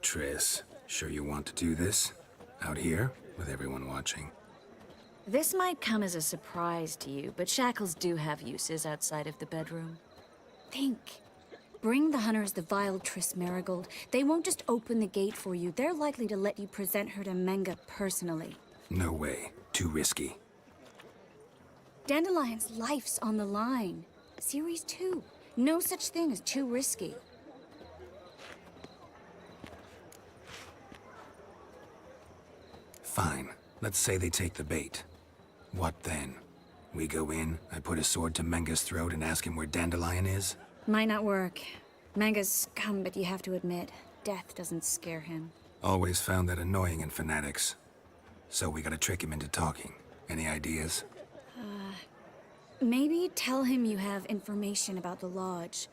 Triss, sure you want to do this? Out here, with everyone watching? This might come as a surprise to you, but shackles do have uses outside of the bedroom. Think. Bring the hunters the vile Triss Marigold. They won't just open the gate for you. They're likely to let you present her to Menga personally. No way. Too risky. Dandelion's life's on the line. Series 2. No such thing as too risky. Fine. Let's say they take the bait. What then? We go in, I put a sword to Menga's throat and ask him where Dandelion is? Might not work. Menga's scum, but you have to admit, death doesn't scare him. Always found that annoying in fanatics. So we gotta trick him into talking. Any ideas? Maybe tell him you have information about the Lodge.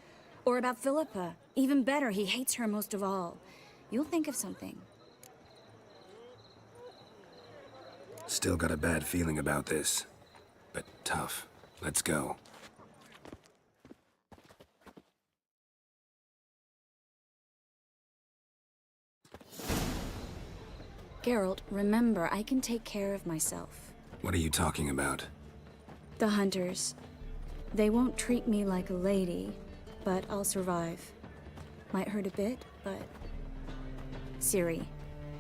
Or about Philippa. Even better, he hates her most of all. You'll think of something. Still got a bad feeling about this. But tough. Let's go. Geralt, remember, I can take care of myself. What are you talking about? The hunters. They won't treat me like a lady, but I'll survive. Might hurt a bit, but... Ciri,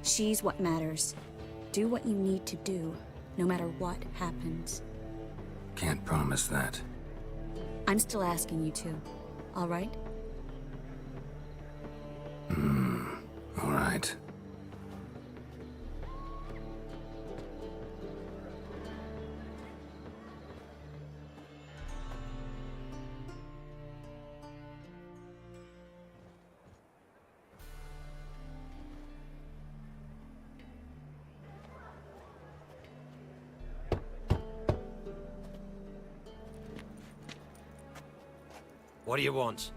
she's what matters. Do what you need to do, no matter what happens. Can't promise that. I'm still asking you to, all right? All right. What do you want?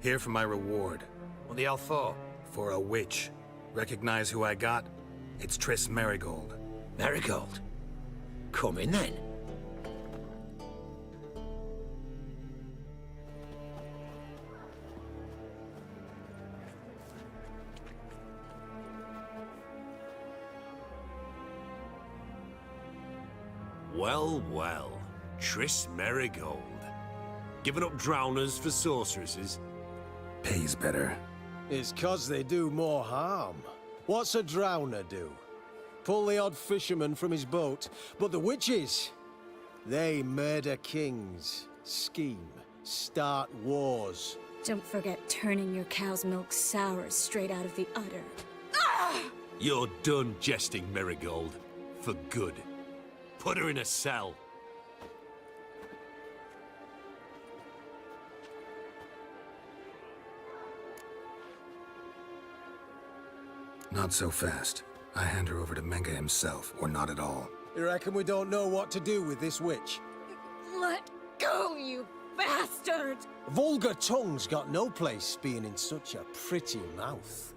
Here for my reward. What the hell for? For a witch. Recognize who I got? It's Triss Marigold. Marigold? Come in then. Well, well. Triss Marigold. Giving up drowners for sorceresses? Pays better. It's 'cause they do more harm. What's a drowner do? Pull the odd fisherman from his boat. But the witches, they murder kings, scheme, start wars. Don't forget turning your cow's milk sour straight out of the udder. You're done jesting, Marigold. For good. Put her in a cell. Not so fast. I hand her over to Menga himself, or not at all. You reckon we don't know what to do with this witch? Let go, you bastard! Vulgar tongue's got no place being in such a pretty mouth.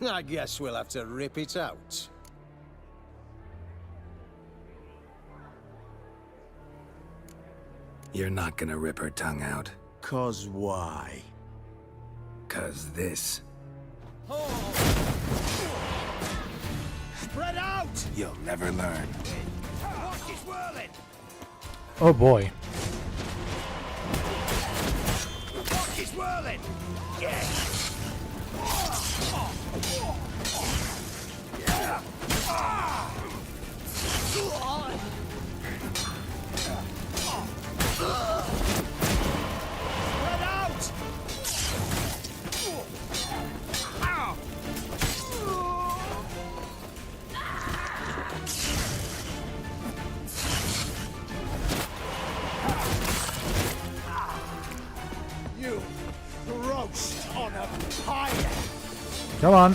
I guess we'll have to rip it out. You're not gonna rip her tongue out. 'Cause why? 'Cause this. Spread out! You'll never learn. Watch it whirling! Oh boy. Watch it whirling! Spread out! You roast on a pyre! Come on.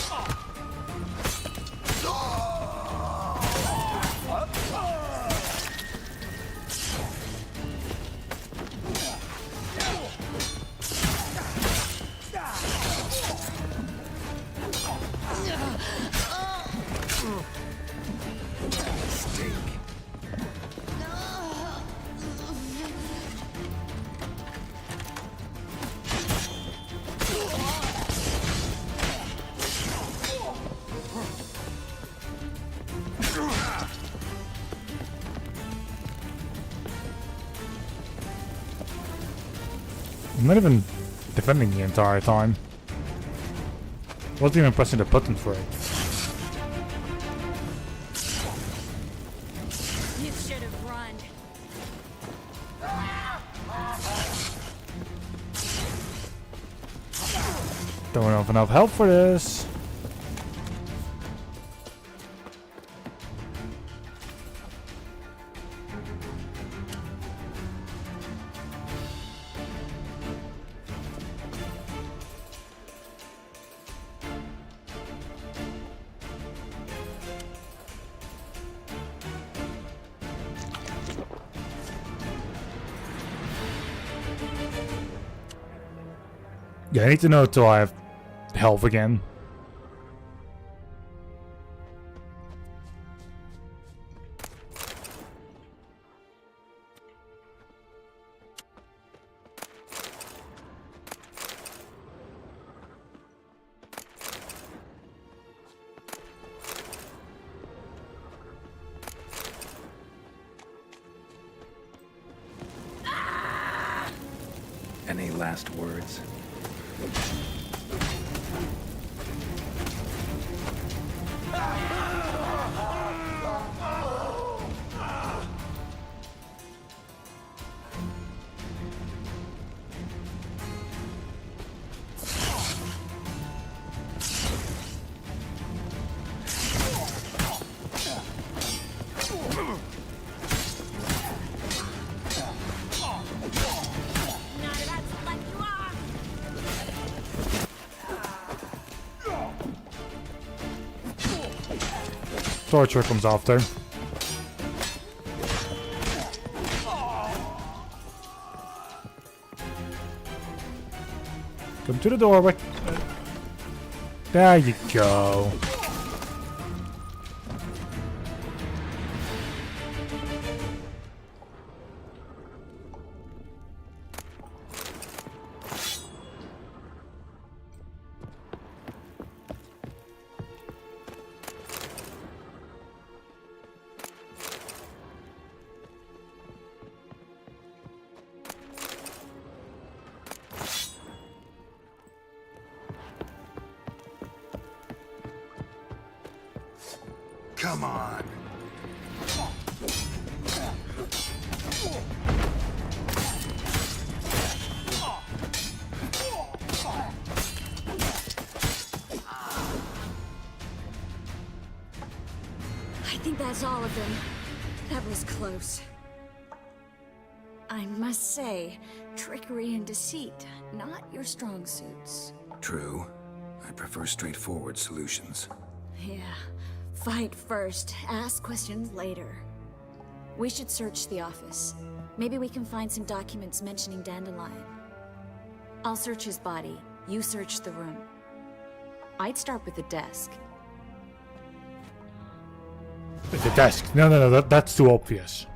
I'm not even defending the entire time. Wasn't even pressing the button for it. You should have run. Don't have enough help for this. Yeah, I need to know till I have health again. Any last words? Torture comes after. Come to the doorway. There you go. Come on. I think that's all of them. That was close. I must say, trickery and deceit, not your strong suits. True. I prefer straightforward solutions. Yeah. Fight first, ask questions later. We should search the office. Maybe we can find some documents mentioning Dandelion. I'll search his body. You search the room. I'd start with the desk. The desk. No, that's too obvious.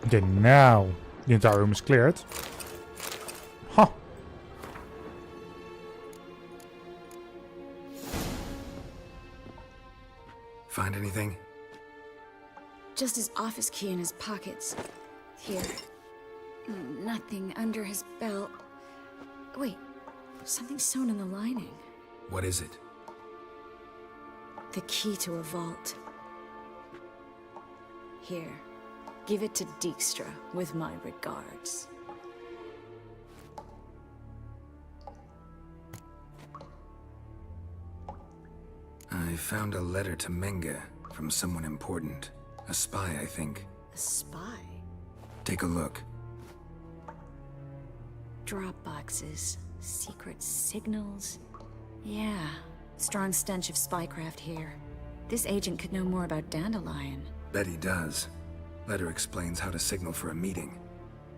Okay, now the entire room is cleared. Huh. Find anything? Just his office key in his pockets. Here. Nothing under his belt. Wait, something's sewn in the lining. What is it? The key to a vault. Here. Give it to Dijkstra with my regards. I found a letter to Menge from someone important. A spy, I think. A spy? Take a look. Drop boxes, secret signals. Yeah, strong stench of spycraft here. This agent could know more about Dandelion. Bet he does. Letter explains how to signal for a meeting.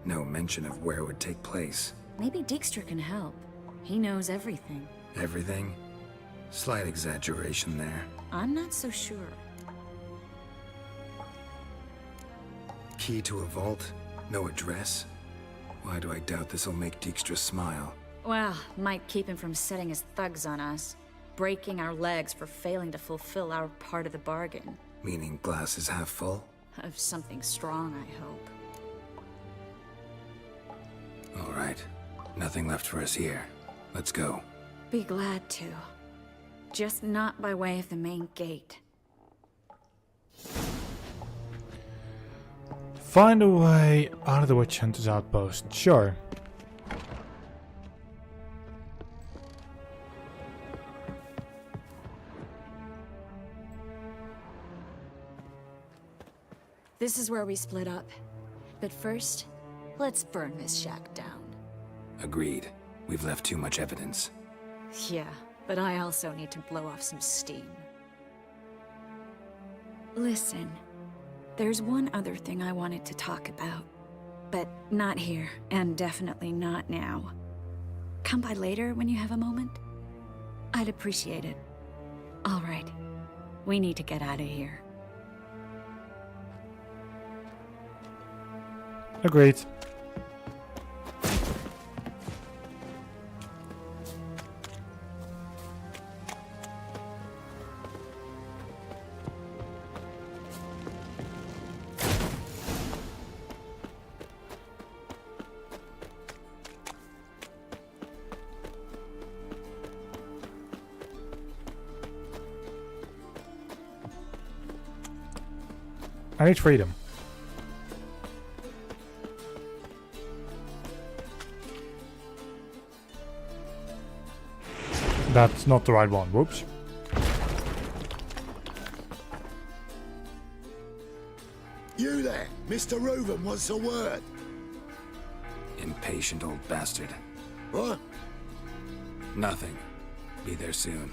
No mention of where it would take place. Maybe Dijkstra can help. He knows everything. Everything? Slight exaggeration there. I'm not so sure. Key to a vault? No address? Why do I doubt this'll make Dijkstra smile? Well, might keep him from setting his thugs on us. Breaking our legs for failing to fulfill our part of the bargain. Meaning glass is half full? Of something strong, I hope. All right. Nothing left for us here. Let's go. Be glad to. Just not by way of the main gate. Find a way out of the witch hunter's outpost. Sure. This is where we split up. But first, let's burn this shack down. Agreed. We've left too much evidence. Yeah, but I also need to blow off some steam. Listen, there's one other thing I wanted to talk about. But not here, and definitely not now. Come by later when you have a moment? I'd appreciate it. All right. We need to get out of here. Agreed. I need freedom. That's not the right one. Whoops. You there, Mr. Reuven wants a word. Impatient old bastard. What? Nothing. Be there soon.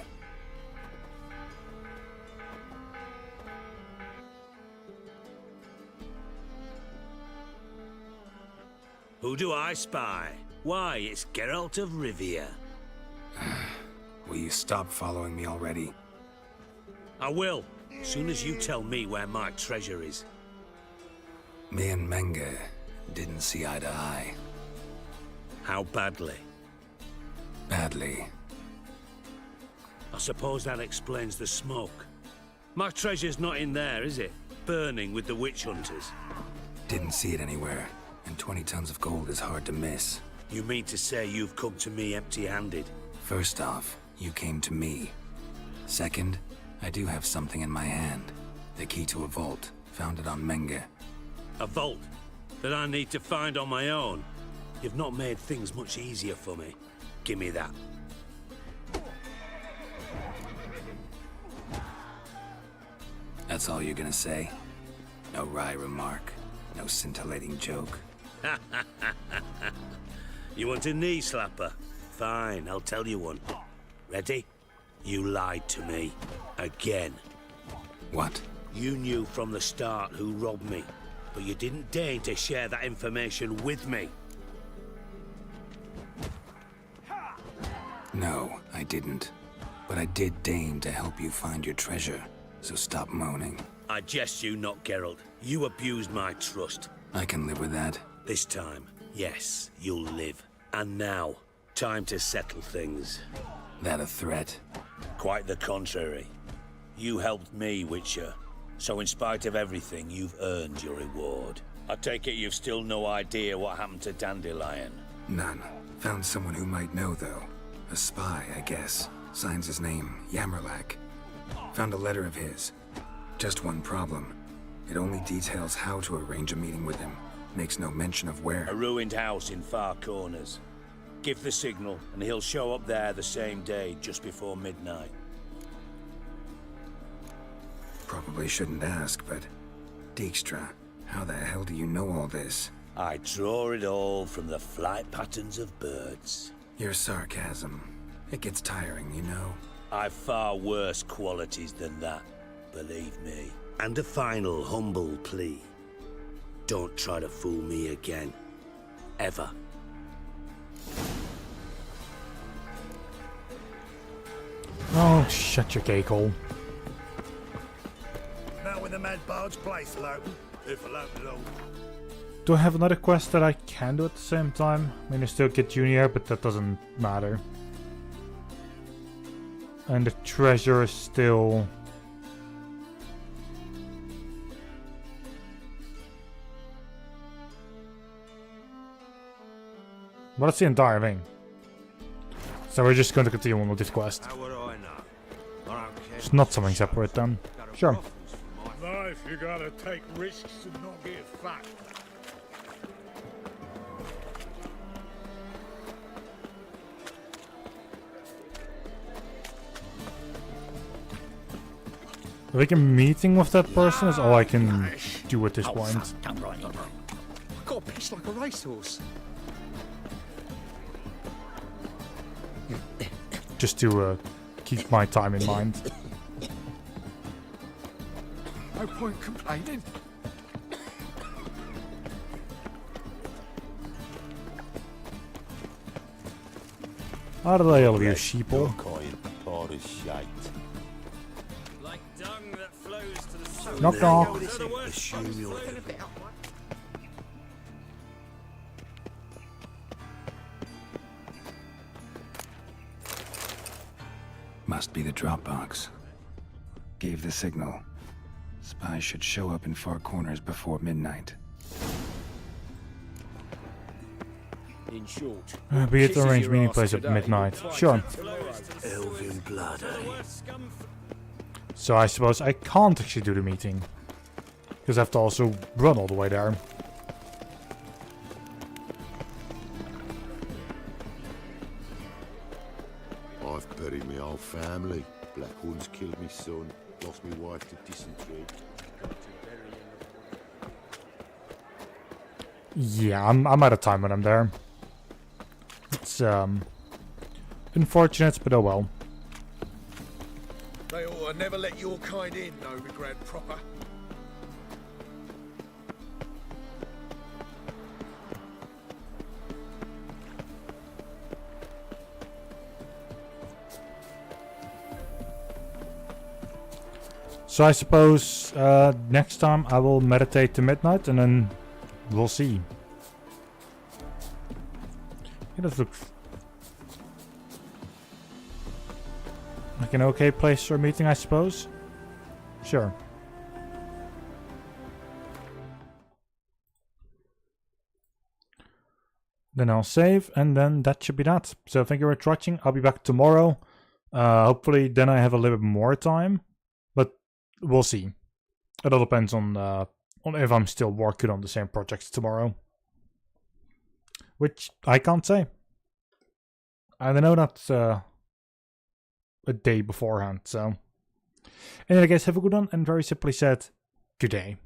Who do I spy? Why, it's Geralt of Rivia. Will you stop following me already? I will, as soon as you tell me where my treasure is. Me and Menge didn't see eye to eye. How badly? Badly. I suppose that explains the smoke. My treasure's not in there, is it? Burning with the witch hunters. Didn't see it anywhere, and 20 tons of gold is hard to miss. You mean to say you've come to me empty-handed? First off, you came to me. Second, I do have something in my hand. The key to a vault, found it on Menge. A vault that I need to find on my own? You've not made things much easier for me. Give me that. That's all you're gonna say? No wry remark, no scintillating joke. You want a knee slapper? Fine, I'll tell you one. Ready? You lied to me. Again. What? You knew from the start who robbed me, but you didn't deign to share that information with me. No, I didn't. But I did deign to help you find your treasure, so stop moaning. I jest you not, Geralt. You abused my trust. I can live with that. This time, yes, you'll live. And now, time to settle things. That a threat? Quite the contrary. You helped me, Witcher. So in spite of everything, you've earned your reward. I take it you've still no idea what happened to Dandelion? None. Found someone who might know, though. A spy, I guess. Signs his name, Yammerlak. Found a letter of his. Just one problem. It only details how to arrange a meeting with him. Makes no mention of where. A ruined house in Far Corners. Give the signal, and he'll show up there the same day, just before midnight. Probably shouldn't ask, but... Dijkstra, how the hell do you know all this? I draw it all from the flight patterns of birds. Your sarcasm. It gets tiring, you know? I've far worse qualities than that, believe me. And a final humble plea. Don't try to fool me again. Ever. Oh, shut your cake hole. Now when the mad bard's place, Lowton. If allowed at all. Do I have another quest that I can do at the same time? I mean, I still get Junior, but that doesn't matter. And the treasure is still... Well, that's the entire thing. So we're just going to continue on with this quest. It's not something separate then. Sure. Life, you gotta take risks and not get fat. Like a meeting with that person is all I can do at this point. I've got a piss like a racehorse. Just to keep my time in mind. No point complaining. How do they all you sheeple? Knock knock. Must be the drop box. Gave the signal. Spies should show up in far corners before midnight. In short, Be it arranged meeting place at midnight. Sure. Elven blood, eh? So I suppose I can't actually do the meeting. Because I have to also run all the way there. I've buried my whole family. Black Ones killed me son. Lost my wife to dysentery. Yeah, I'm out of time when I'm there. It's unfortunate, but oh well. They ought to never let your kind in, Novigrad proper. So I suppose next time I will meditate to midnight and then we'll see. Yeah, that looks like an okay place for a meeting, I suppose. Sure. Then I'll save and then that should be that. So thank you very much for watching. I'll be back tomorrow. Hopefully then I have a little bit more time. But we'll see. It all depends on if I'm still working on the same projects tomorrow. Which I can't say. I know that's a day beforehand, so. Anyway guys, have a good one and very simply said, good day.